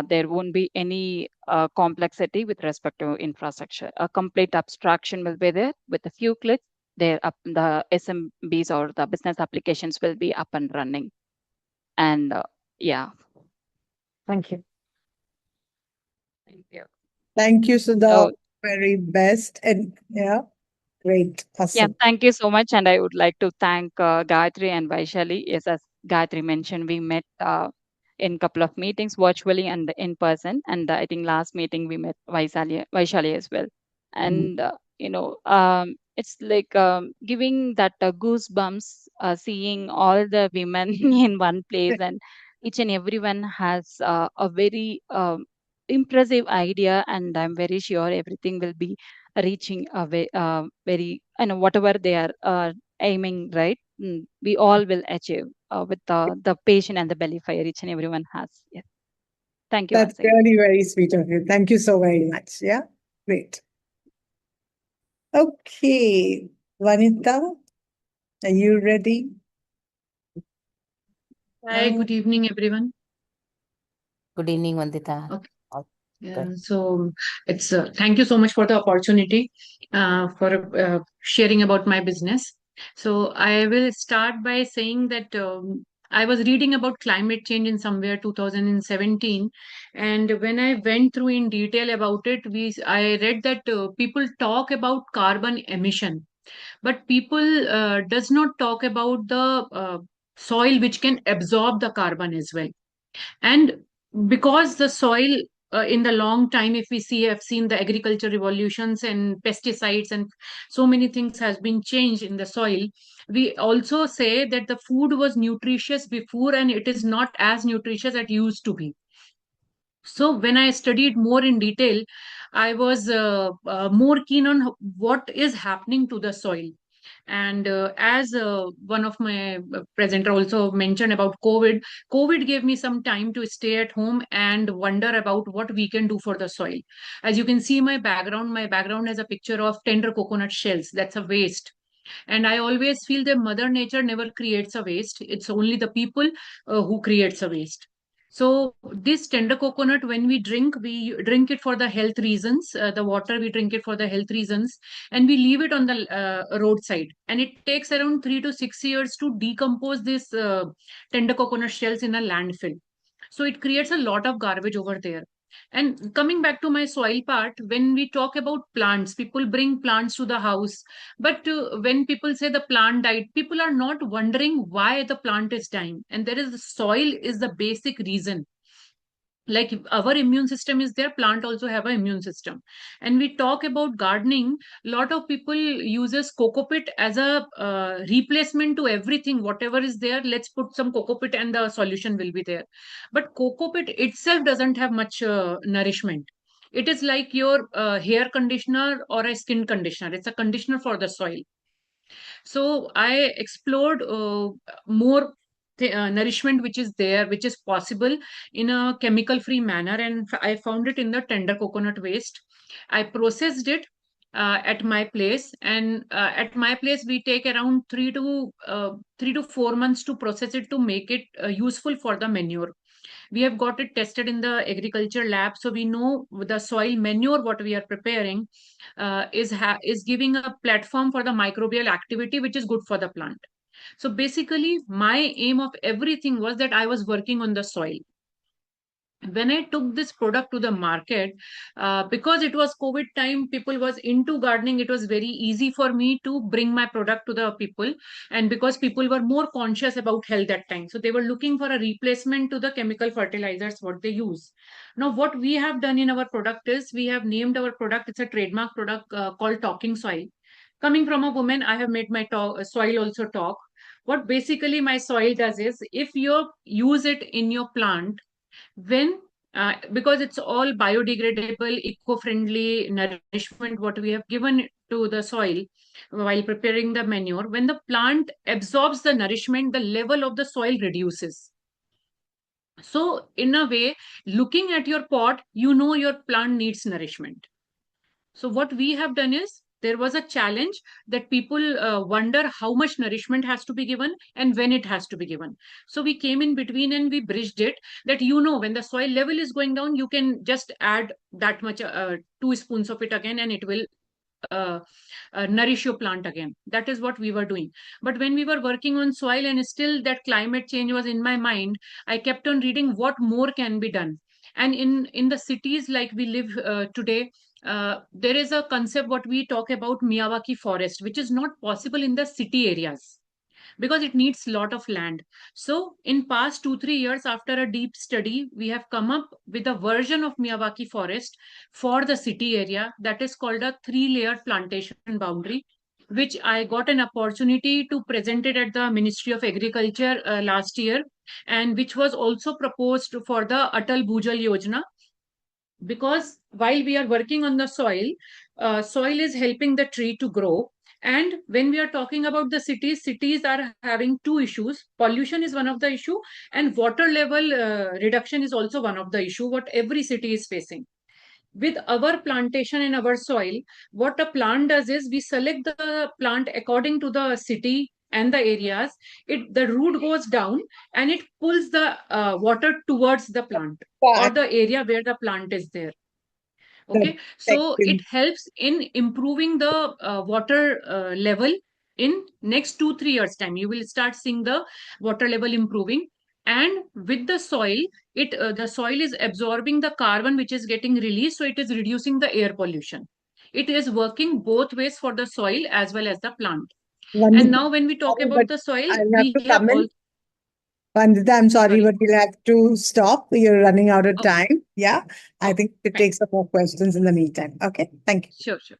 there won't be any complexity with respect to infrastructure. A complete abstraction will be there. With a few clicks, the SMBs or the business applications will be up and running. And yeah. Thank you. Thank you. Thank you, Sudha. So, Very best. And yeah, great. Awesome. yeah, thank you so much. And I would like to thank Gayatri and Vaishali. Yes, as Gayatri mentioned, we met in couple of meetings virtually and in person. And I think last meeting we met Vaishali as well. And it's like giving that goosebumps, seeing all the women in one place, and each and everyone has a very impressive idea. And I'm very sure everything will be reaching a very, whatever they are aiming, right? We all will achieve with the passion and the belly fire each and everyone has. Yeah. Thank you. That's really very sweet of you. Thank you so very much. Yeah, great. Okay, Vanita, are you ready? Hi, good evening, everyone. Good evening, Vandita. Okay. Yeah, so it's thank you so much for the opportunity for sharing about my business. So I will start by saying that I was reading about climate change in somewhere 2017, and when I went through in detail about it, I read that people talk about carbon emission, but people does not talk about the soil which can absorb the carbon as well. And because the soil in the long time, if we see, have seen the agriculture revolutions and pesticides and so many things has been changed in the soil. We also say that the food was nutritious before and it is not as nutritious as it used to be. So when I studied more in detail, I was more keen on what is happening to the soil. And as one of my presenter also mentioned about COVID gave me some time to stay at home and wonder about what we can do for the soil. As you can see my background has a picture of tender coconut shells. That's a waste. And I always feel that Mother Nature never creates a waste. It's only the people who creates a waste. So this tender coconut, when we drink it for the health reasons. The water, we drink it for the health reasons, and we leave it on the roadside. And it takes around 3 to 6 years to decompose this tender coconut shells in a landfill. So it creates a lot of garbage over there. And coming back to my soil part, when we talk about plants, people bring plants to the house. But when people say the plant died, people are not wondering why the plant is dying. And there is the soil is the basic reason. Like if our immune system is there, plant also have an immune system. And we talk about gardening, lot of people uses coco pit as a replacement to everything, whatever is there, let's put some coco pit and the solution will be there. But coco pit itself doesn't have much nourishment. It is like your hair conditioner or a skin conditioner. It's a conditioner for the soil. So I explored more nourishment which is there, which is possible in a chemical free manner, and I found it in the tender coconut waste. I processed it at my place, and at my place we take around 3 to 4 months to process it to make it useful for the manure. We have got it tested in the agriculture lab, so we know the soil manure what we are preparing is giving a platform for the microbial activity which is good for the plant. So basically my aim of everything was that I was working on the soil. When I took this product to the market, because it was COVID time, people was into gardening, it was very easy for me to bring my product to the people. And because people were more conscious about health that time, so they were looking for a replacement to the chemical fertilizers what they use. Now what we have done in our product is, we have named our product, it's a trademark product called Talking Soil. Coming from a woman, I have made my soil also talk. What basically my soil does is, if you use it in your plant, when because it's all biodegradable, eco-friendly nourishment what we have given to the soil while preparing the manure, when the plant absorbs the nourishment, the level of the soil reduces. So in a way, looking at your pot, you know your plant needs nourishment. So what we have done is, there was a challenge that people wonder how much nourishment has to be given and when it has to be given. So we came in between and we bridged it, that when the soil level is going down, you can just add that much 2 spoons of it again, and it will nourish your plant again. That is what we were doing. But when we were working on soil and still that climate change was in my mind, I kept on reading what more can be done. And in the cities like we live today, there is a concept what we talk about, Miyawaki forest, which is not possible in the city areas because it needs a lot of land. So in past 2-3 years, after a deep study, we have come up with a version of Miyawaki forest for the city area that is called a 3-layer plantation boundary, which I got an opportunity to present it at the Ministry of Agriculture last year, and which was also proposed for the Atal Bhujal Yojana. Because while we are working on the soil, soil is helping the tree to grow. And when we are talking about the cities are having two issues. Pollution is one of the issue, and water level reduction is also one of the issue what every city is facing. With our plantation in our soil, what a plant does is, we select the plant according to the city and the areas. The root goes down and it pulls the water towards the plant or the area where the plant is there. Okay, so it helps in improving the water level in next 2-3 years time, you will start seeing the water level improving. And with the soil, the soil is absorbing the carbon which is getting released, so it is reducing the air pollution. It is working both ways for the soil as well as the plant. And now when we talk about the soil, I'll have we to have come in. also. Vandita, I'm sorry, Sorry. but we'll have to stop. You're running out of Okay. time. Yeah. I think we Fine. take some more questions in the meantime. Okay. Thank you. Sure, sure.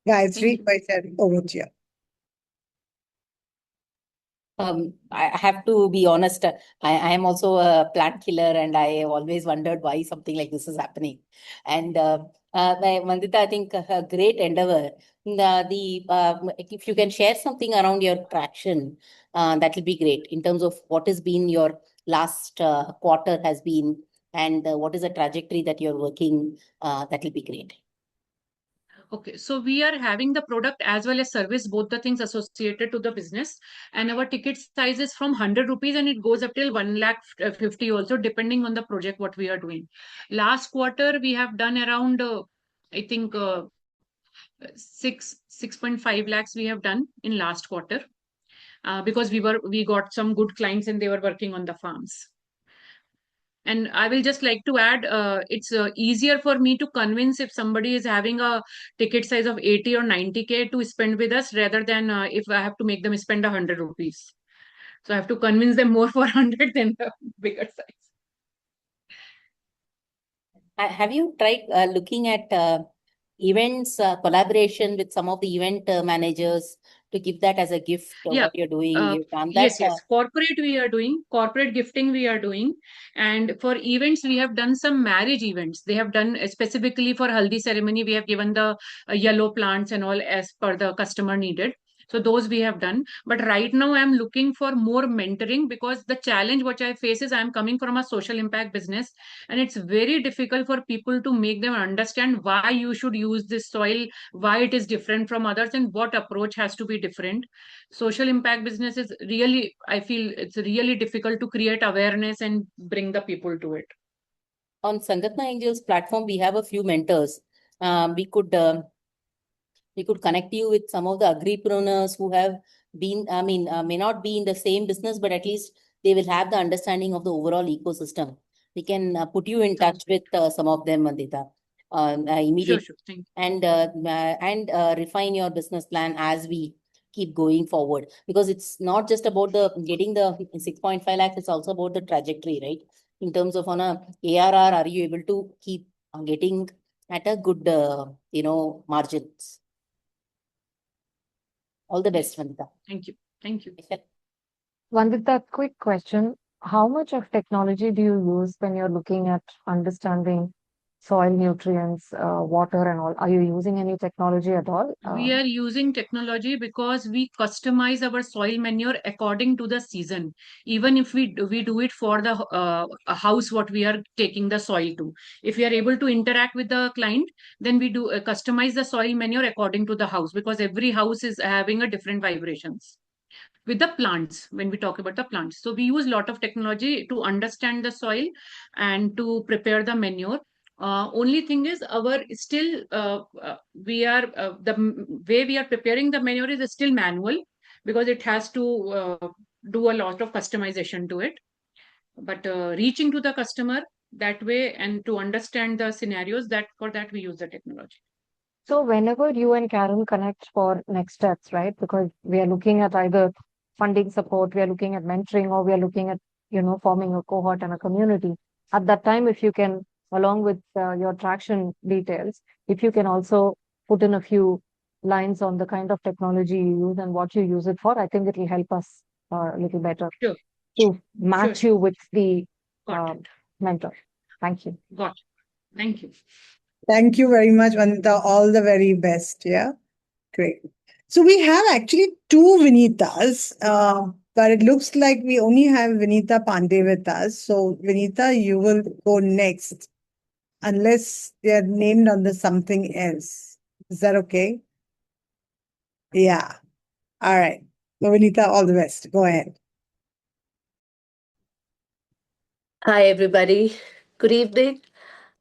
Gayatri, Thank you. Vaishali, over to you. I have to be honest, I am also a plant killer, and I have always wondered why something like this is happening. And Vandita, I think a great endeavor. If you can share something around your traction, that will be great in terms of what has been your last quarter has been, and what is the trajectory that you're working, that will be great. Okay, so we are having the product as well as service, both the things associated to the business, and our ticket size is from 100 rupees and it goes up till 1,50,000 also, depending on the project what we are doing. Last quarter we have done around I think 6.5 lakhs we have done in last quarter, because we got some good clients and they were working on the farms. And I will just like to add, it's easier for me to convince if somebody is having a ticket size of 80 or 90K to spend with us, rather than if I have to make them spend 100 rupees. So I have to convince them more for 100 than the bigger size. Have you tried looking at events, collaboration with some of the event managers to give that as a gift of Yeah. what you're doing? You've done Yes, that? yes. Corporate we are doing, corporate gifting we are doing. And for events, we have done some marriage events. They have done specifically for Haldi ceremony. We have given the yellow plants and all as per the customer needed. So those we have done. But right now I'm looking for more mentoring, because the challenge which I face is I'm coming from a social impact business, and it's very difficult for people to make them understand why you should use this soil, why it is different from others, and what approach has to be different. Social impact business is really, I feel it's really difficult to create awareness and bring the people to it. On Sangatna Angels platform, we have a few mentors. We could connect you with some of the agripreneurs who have been, may not be in the same business, but at least they will have the understanding of the overall ecosystem. We can put you in touch with some of them, Vandita, immediately. Sure, thank you. And refine your business plan as we keep going forward, because it's not just about the getting the 6.5 lakhs, it's also about the trajectory, right? In terms of on a ARR, are you able to keep getting at a good, margins? All the best, Vandita. Thank you. Thank you. Vandita, quick question. How much of technology do you use when you're looking at understanding soil nutrients, water and all? Are you using any technology at all? We are using technology because we customize our soil manure according to the season. Even if we do it for the house, what we are taking the soil to. If we are able to interact with the client, then we do customize the soil manure according to the house, because every house is having a different vibrations. With the plants, when we talk about the plants, so we use a lot of technology to understand the soil and to prepare the manure. Only thing is our still the way we are preparing the manure is still manual, because it has to do a lot of customization to it. But reaching to the customer that way and to understand the scenarios, that for that we use the technology. So whenever you and Karen connect for next steps, right? Because we are looking at either funding support, we are looking at mentoring, or we are looking at, forming a cohort and a community. At that time, if you can, along with your traction details, if you can also put in a few lines on the kind of technology you use and what you use it for, I think it will help us a little better to match you with the mentor. Thank you. Got it. Thank you. Thank you very much, Vandita. All the very best. Yeah. Great. So we have actually two Vinitas, but it looks like we only have Vinita Pandey with us. So Vinita, you will go next, unless they are named under something else. Is that okay? Yeah. All right. So Vinita, all the best. Go ahead. Hi, everybody. Good evening.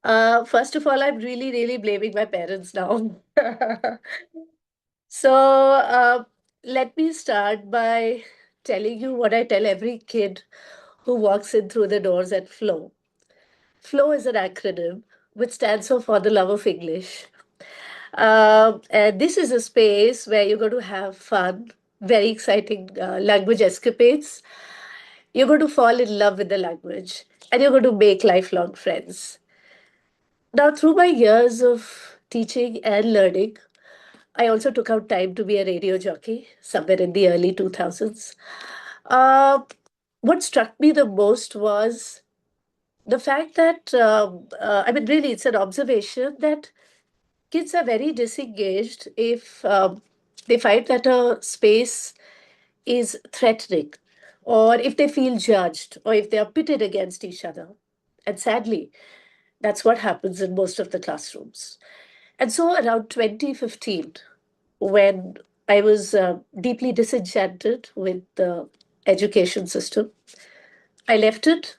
First of all, I'm really, really blaming my parents now. So let me start by telling you what I tell every kid who walks in through the doors at Flow. Flow is an acronym which stands for the love of English. And this is a space where you're going to have fun, very exciting language escapades. You're going to fall in love with the language and you're going to make lifelong friends. Now, through my years of teaching and learning, I also took out time to be a radio jockey somewhere in the early 2000s. Uh, what struck me the most was the fact that, I mean, really, it's an observation that kids are very disengaged if they find that a space is threatening, or if they feel judged, or if they are pitted against each other. And sadly, that's what happens in most of the classrooms. And so around 2015, when I was deeply disenchanted with the education system, I left it.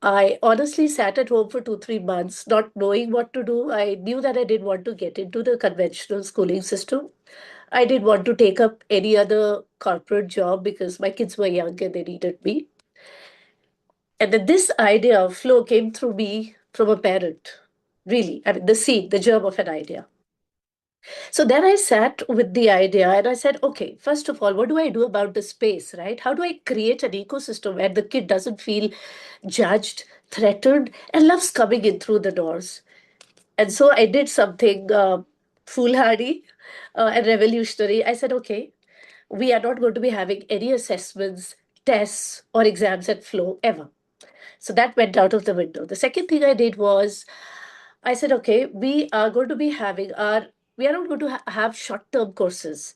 I honestly sat at home for 2, 3 months, not knowing what to do. I knew that I didn't want to get into the conventional schooling system. I didn't want to take up any other corporate job because my kids were young and they needed me. And then this idea of flow came through me from a parent. Really, I mean, the seed, the germ of an idea. So then I sat with the idea and I said, okay, first of all, what do I do about the space, right? How do I create an ecosystem where the kid doesn't feel judged, threatened, and loves coming in through the doors? And so I did something foolhardy and revolutionary. I said, okay, we are not going to be having any assessments, tests, or exams at Flow ever. So that went out of the window. The second thing I did was I said, okay, we are going to be having we are not going to have short term courses.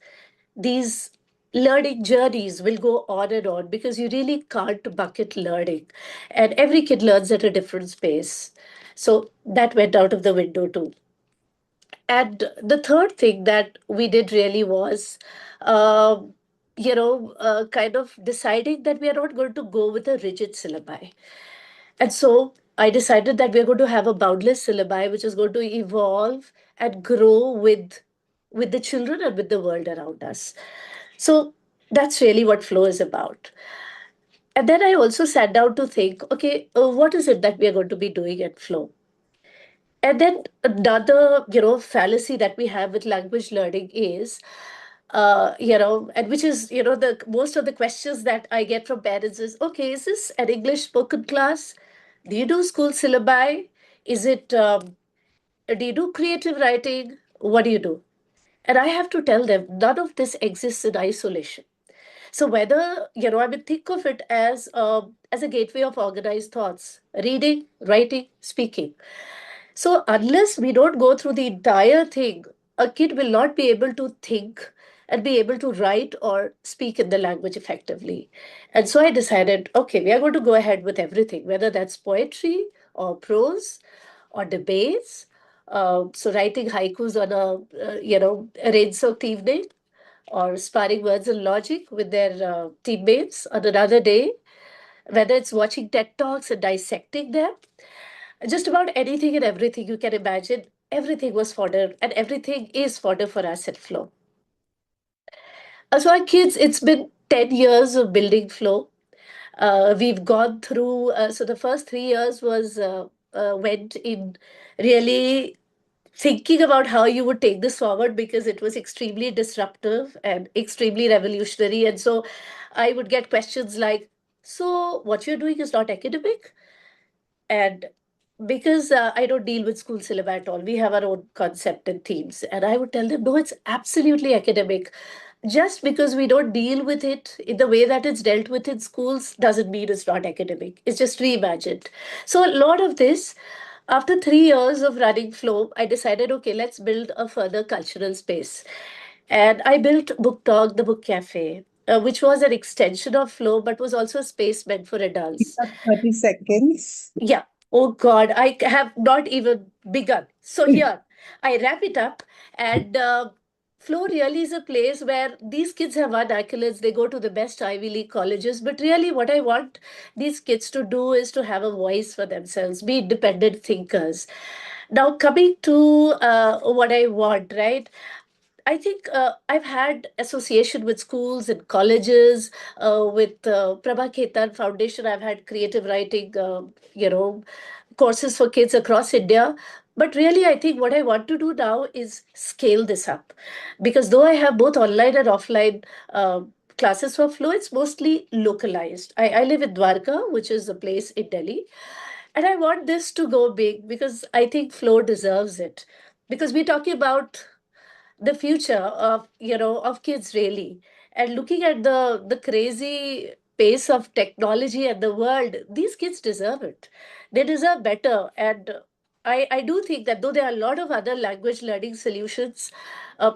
These learning journeys will go on and on because you really can't bucket learning. And every kid learns at a different pace. So that went out of the window too. And the third thing that we did really was, kind of deciding that we are not going to go with a rigid syllabi. And so I decided that we're going to have a boundless syllabi, which is going to evolve and grow with the children and with the world around us. So that's really what Flow is about. And then I also sat down to think, okay, what is it that we are going to be doing at Flow? And then another, fallacy that we have with language learning is, and which is, the most of the questions that I get from parents is, okay, is this an English spoken class? Do you do school syllabi? Is it, do you do creative writing? What do you do? And I have to tell them, none of this exists in isolation. So whether, I mean, think of it as a gateway of organized thoughts, reading, writing, speaking. So unless we don't go through the entire thing, a kid will not be able to think and be able to write or speak in the language effectively. And so I decided, okay, we are going to go ahead with everything, whether that's poetry or prose or debates. So writing haikus on a rain-soaked evening, or sparring words and logic with their teammates on another day, whether it's watching TED Talks and dissecting them, just about anything and everything you can imagine, everything was fodder and everything is fodder for us at Flow. So our kids, it's been 10 years of building Flow. We've gone through, so the first 3 years went in really thinking about how you would take this forward because it was extremely disruptive and extremely revolutionary. And so I would get questions like, so what you're doing is not academic? And because I don't deal with school syllabus at all, we have our own concept and themes. And I would tell them, no, it's absolutely academic. Just because we don't deal with it in the way that it's dealt with in schools doesn't mean it's not academic. It's just reimagined. So a lot of this, after 3 years of running Flow, I decided, okay, let's build a further cultural space. And I built Book Talk, the book cafe, which was an extension of Flow, but was also a space meant for adults. 30 seconds. Yeah. Oh God, I have not even begun. So here, I wrap it up. And Flow really is a place where these kids have won accolades. They go to the best Ivy League colleges. But really, what I want these kids to do is to have a voice for themselves, be independent thinkers. Now, coming to what I want, right? I think I've had association with schools and colleges, with Prabha Khetan Foundation. I've had creative writing, courses for kids across India. But really, I think what I want to do now is scale this up. Because though I have both online and offline classes for Flow, it's mostly localized. I live in Dwarka, which is a place in Delhi. And I want this to go big because I think Flow deserves it. Because we're talking about the future of of kids really, and looking at the crazy pace of technology and the world, these kids deserve it. They deserve better. And I do think that though there are a lot of other language learning solutions,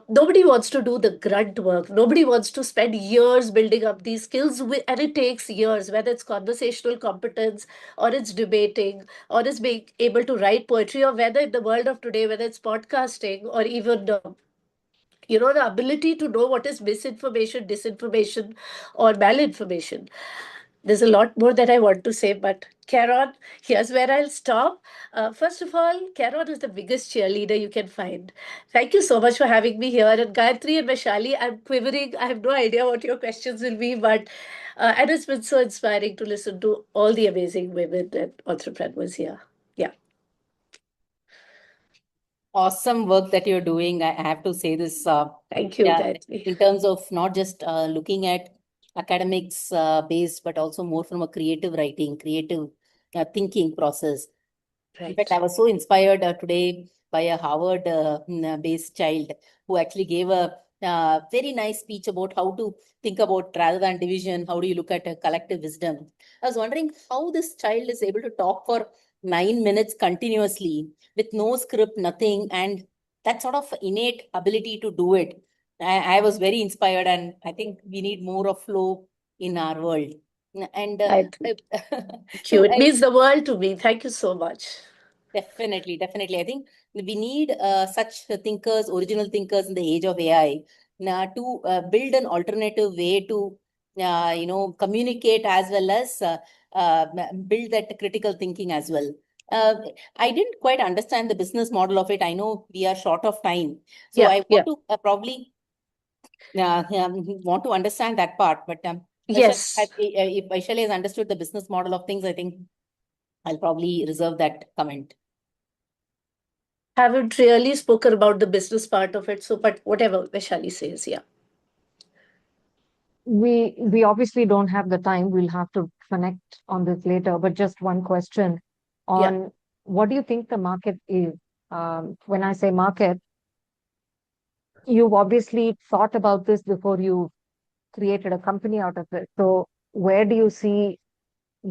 nobody wants to do the grunt work. Nobody wants to spend years building up these skills, and it takes years, whether it's conversational competence, or it's debating, or it's being able to write poetry, or whether in the world of today, whether it's podcasting, or even the ability to know what is misinformation, disinformation, or malinformation. There's a lot more that I want to say, but Caron, here's where I'll stop. First of all, Caron is the biggest cheerleader you can find. Thank you so much for having me here. And Gayatri and Vaishali, I'm quivering. I have no idea what your questions will be, but and it's been so inspiring to listen to all the amazing women and entrepreneurs here. Yeah. Awesome work that you're doing. I have to say this. Thank you, Yeah, Gayatri. in terms of not just looking at academics based, but also more from a creative writing, creative thinking process. In fact, I was so inspired today by a Harvard-based child who actually gave a very nice speech about how to think about, rather than division, how do you look at a collective wisdom. I was wondering how this child is able to talk for 9 minutes continuously with no script, nothing, and that sort of innate ability to do it. I was very inspired, and I think we need more of flow in our world. And Thank you. It means the world to me. Thank you so much. Definitely, definitely. I think we need such thinkers, original thinkers in the age of AI, to build an alternative way to, communicate as well as build that critical thinking as well. I didn't quite understand the business model of it. I know we are short of time, so I want to probably want to understand that part. But yes, if Vaishali has understood the business model of things, I think I'll probably reserve that comment. Haven't really spoken about the business part of it, so but whatever Vaishali says, yeah. We obviously don't have the time. We'll have to connect on this later. But just one question on what do you think the market is? When I say market, you've obviously thought about this before you created a company out of it. So where do you see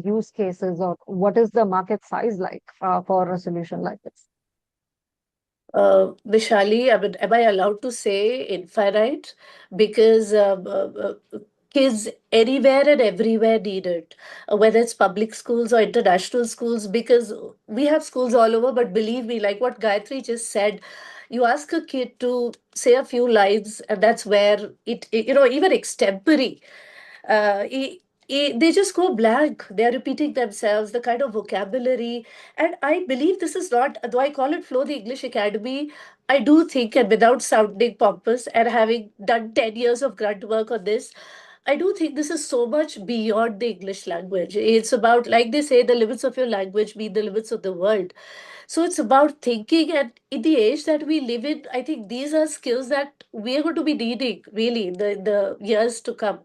use cases, or what is the market size like for a solution like this? Vaishali, am I allowed to say infinite? Because kids anywhere and everywhere need it, whether it's public schools or international schools, because we have schools all over. But believe me, like what Gayatri just said, you ask a kid to say a few lines, and that's where even extempore, they just go blank. They're repeating themselves, the kind of vocabulary. And I believe this is not, though I call it Flow the English Academy, I do think, and without sounding pompous and having done 10 years of grunt work on this, I do think this is so much beyond the English language. It's about, like they say, the limits of your language mean the limits of the world. So it's about thinking, and in the age that we live in, I think these are skills that we are going to be needing really in the years to come.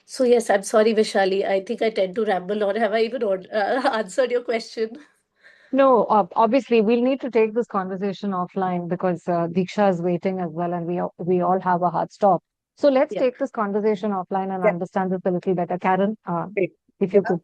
So yes, I'm sorry, Vaishali. I think I tend to ramble on. Have I even answered your question? No, obviously we'll need to take this conversation offline because Diksha is waiting as well, and we all have a hard stop. So let's take this conversation offline and understand this a little better. Karen, if you could.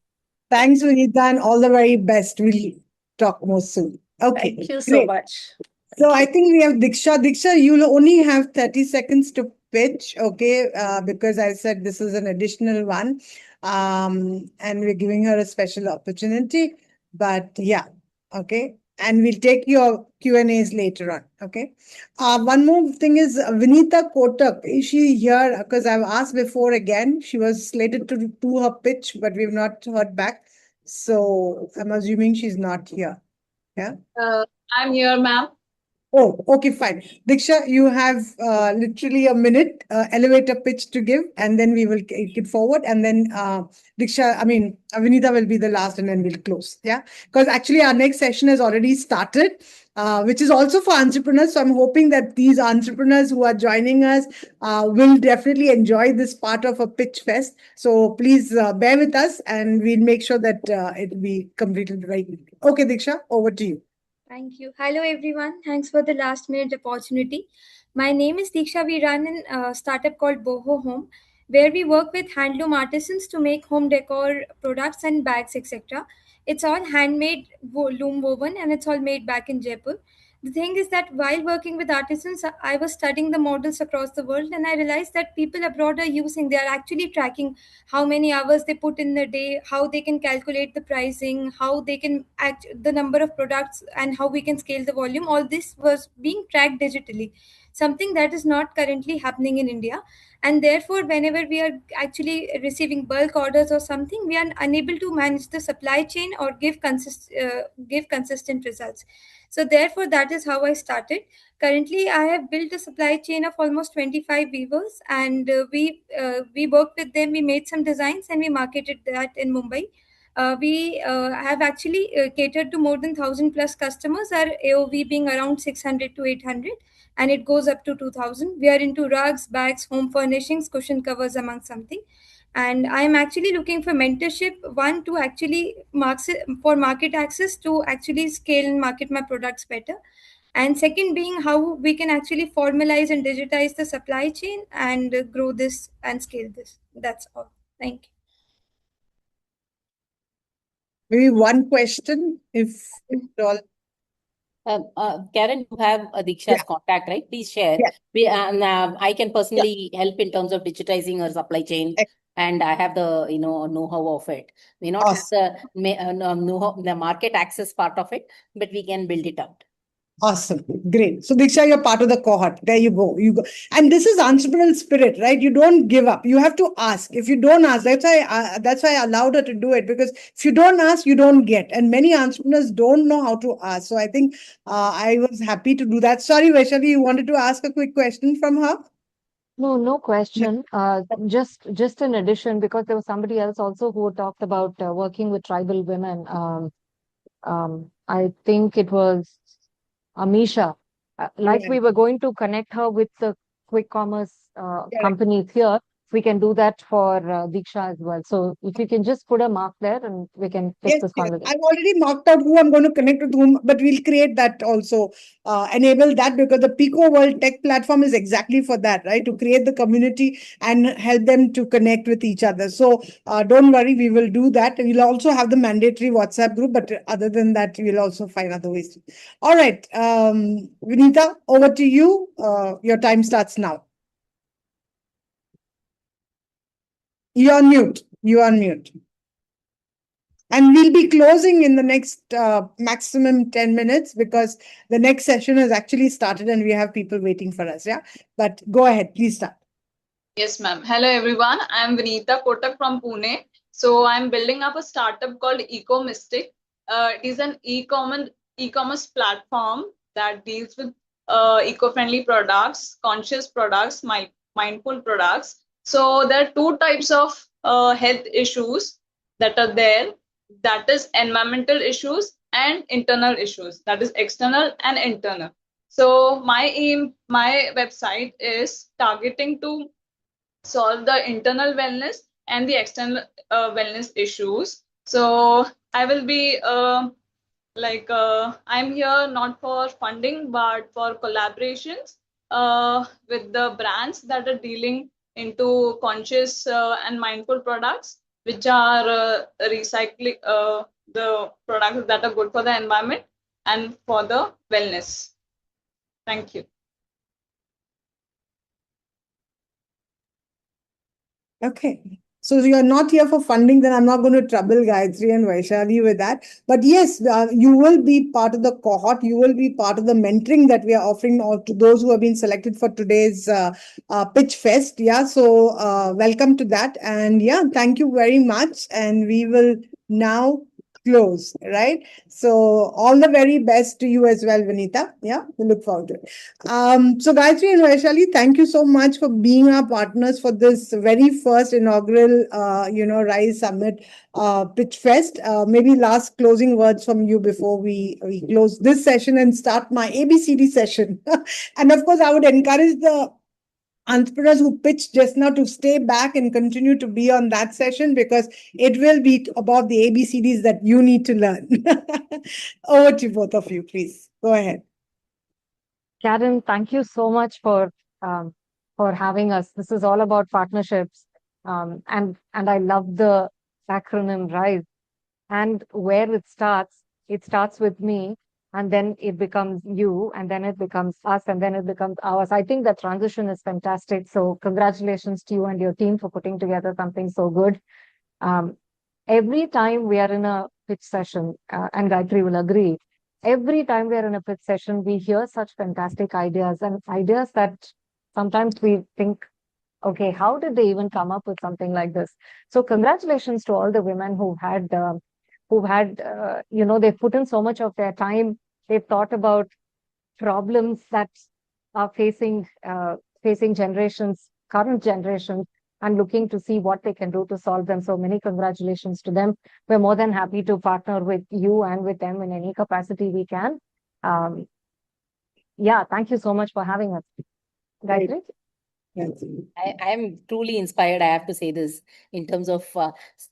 Thanks, Vinita, and all the very best. We'll talk more soon. Okay. Thank you so much. So I think we have Diksha. Diksha, you'll only have 30 seconds to pitch, okay? Because I said this is an additional one. And we're giving her a special opportunity. But yeah, okay. And we'll take your Q&As later on, okay? One more thing is Vinita Kotak. Is she here? Because I've asked before again. She was slated to do her pitch, but we've not heard back. So I'm assuming she's not here. Yeah. I'm here, ma'am. Oh, okay, fine. Diksha, you have literally a minute elevator pitch to give, and then we will take it forward. And then Vinita will be the last, and then we'll close. Yeah, because actually our next session has already started, which is also for entrepreneurs. So I'm hoping that these entrepreneurs who are joining us will definitely enjoy this part of a pitch fest. So please bear with us, and we'll make sure that it will be completed right. Okay, Diksha, over to you. Thank you. Hello, everyone. Thanks for the last minute opportunity. My name is Diksha. We run a startup called Boho Home, where we work with handloom artisans to make home decor products and bags, etc. It's all handmade, loom woven, and it's all made back in Jaipur. The thing is that while working with artisans, I was studying the models across the world, and I realized that people abroad they are actually tracking how many hours they put in the day, how they can calculate the pricing, how they can act the number of products, and how we can scale the volume. All this was being tracked digitally, something that is not currently happening in India. And therefore, whenever we are actually receiving bulk orders or something, we are unable to manage the supply chain or give consistent results. So therefore, that is how I started. Currently, I have built a supply chain of almost 25 weavers, and we worked with them. We made some designs and we marketed that in Mumbai. We have actually catered to more than 1,000 plus customers. Our AOV being around 600 to 800, and it goes up to 2,000. We are into rugs, bags, home furnishings, cushion covers, among something. And I am actually looking for mentorship, one to actually for market access to actually scale and market my products better, and second being how we can actually formalize and digitize the supply chain and grow this and scale this. That's all. Thank you. Maybe one question, if at all. Karen, you have Diksha's contact, right? Please share. I can personally help in terms of digitizing her supply chain, and I have the know-how of it. We not have the know-how, the market access part of it, but we can build it out. Awesome. Great. So Diksha, you're part of the cohort. There you go. You go. And this is entrepreneurial spirit, right? You don't give up. You have to ask. If you don't ask, that's why I allowed her to do it, because if you don't ask, you don't get. And many entrepreneurs don't know how to ask. So I think I was happy to do that. Sorry, Vaishali, you wanted to ask a quick question from her? No question. Just in addition, because there was somebody else also who talked about working with tribal women. I think it was Amisha. We were going to connect her with the quick commerce companies here. We can do that for Diksha as well. So if you can just put a mark there, and we can take this conversation. I've already marked out who I'm going to connect with whom, but we'll create that also, enable that, because the PecoWorld Tech platform is exactly for that, right? To create the community and help them to connect with each other. So don't worry, we will do that. We'll also have the mandatory WhatsApp group, but other than that, we'll also find other ways. All right, Vinita, over to you. Your time starts now. You're on mute. You are on mute. And we'll be closing in the next maximum 10 minutes, because the next session has actually started and we have people waiting for us. Yeah. But go ahead, please start. Yes, ma'am. Hello, everyone. I'm Vinita Kotak from Pune. So I'm building up a startup called EcoMystic. It is an e-commerce platform that deals with eco-friendly products, conscious products, mindful products. So there are two types of health issues that are there. That is environmental issues and internal issues. That is external and internal. So my website is targeting to solve the internal wellness and the external wellness issues. So I will be I'm here not for funding, but for collaborations with the brands that are dealing into conscious and mindful products, which are recycling the products that are good for the environment and for the wellness. Thank you. Okay. So you're not here for funding, then I'm not going to trouble Gayatri and Vaishali with that. But yes, you will be part of the cohort. You will be part of the mentoring that we are offering to those who have been selected for today's Pitch Fest. Yeah. So welcome to that. And yeah, thank you very much. And we will now close, right? So all the very best to you as well, Vinita. Yeah, we look forward to it. So Gayatri and Vaishali, thank you so much for being our partners for this very first inaugural, RISE Summit Pitch Fest. Maybe last closing words from you before we close this session and start my ABCD session. And of course, I would encourage the entrepreneurs who pitched just now to stay back and continue to be on that session, because it will be about the ABCDs that you need to learn. Over to both of you, please. Go ahead. Karen, thank you so much for having us. This is all about partnerships, and I love the acronym RISE. And where it starts with me, and then it becomes you, and then it becomes us, and then it becomes ours. I think that transition is fantastic. So congratulations to you and your team for putting together something so good. Every time we are in a pitch session, and Gayatri will agree, every time we are in a pitch session, we hear such fantastic ideas, and ideas that sometimes we think, okay, how did they even come up with something like this? So congratulations to all the women they've put in so much of their time. They've thought about problems that are facing current generations, and looking to see what they can do to solve them. So many congratulations to them. We're more than happy to partner with you and with them in any capacity we can. Thank you so much for having us. Gayatri? I am truly inspired. I have to say this in terms of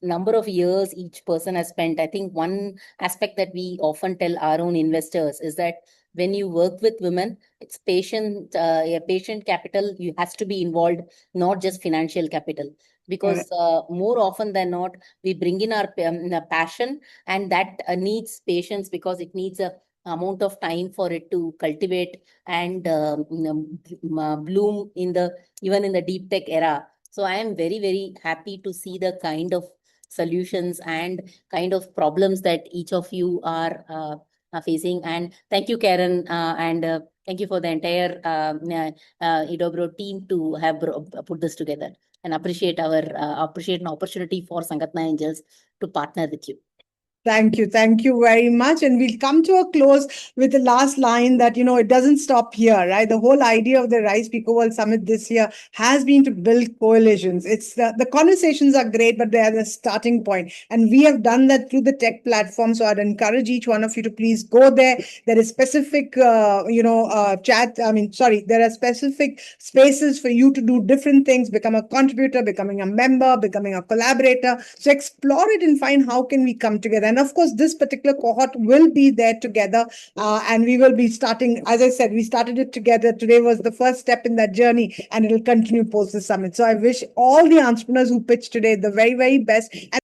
number of years each person has spent. I think one aspect that we often tell our own investors is that when you work with women, it's patient capital. You has to be involved, not just financial capital. Because more often than not, we bring in our passion, and that needs patience, because it needs a amount of time for it to cultivate and bloom even in the deep tech era. So I am very, very happy to see the kind of solutions and kind of problems that each of you are facing. And thank you, Karen, and thank you for the entire Idobro team to have put this together, and appreciate an opportunity for Sangatna Angels to partner with you. Thank you. Thank you very much. And we'll come to a close with the last line that, it doesn't stop here, right? The whole idea of the RISE PecoWorld Summit this year has been to build coalitions. It's the conversations are great, but they are the starting point. And we have done that through the tech platform. So I'd encourage each one of you to please go there. There is specific, there are specific spaces for you to do different things, become a contributor, becoming a member, becoming a collaborator. So explore it and find how can we come together. And of course, this particular cohort will be there together, and we will be starting, as I said, we started it together. Today was the first step in that journey, and it will continue post the summit. So I wish all the entrepreneurs who pitched today the very, very best. And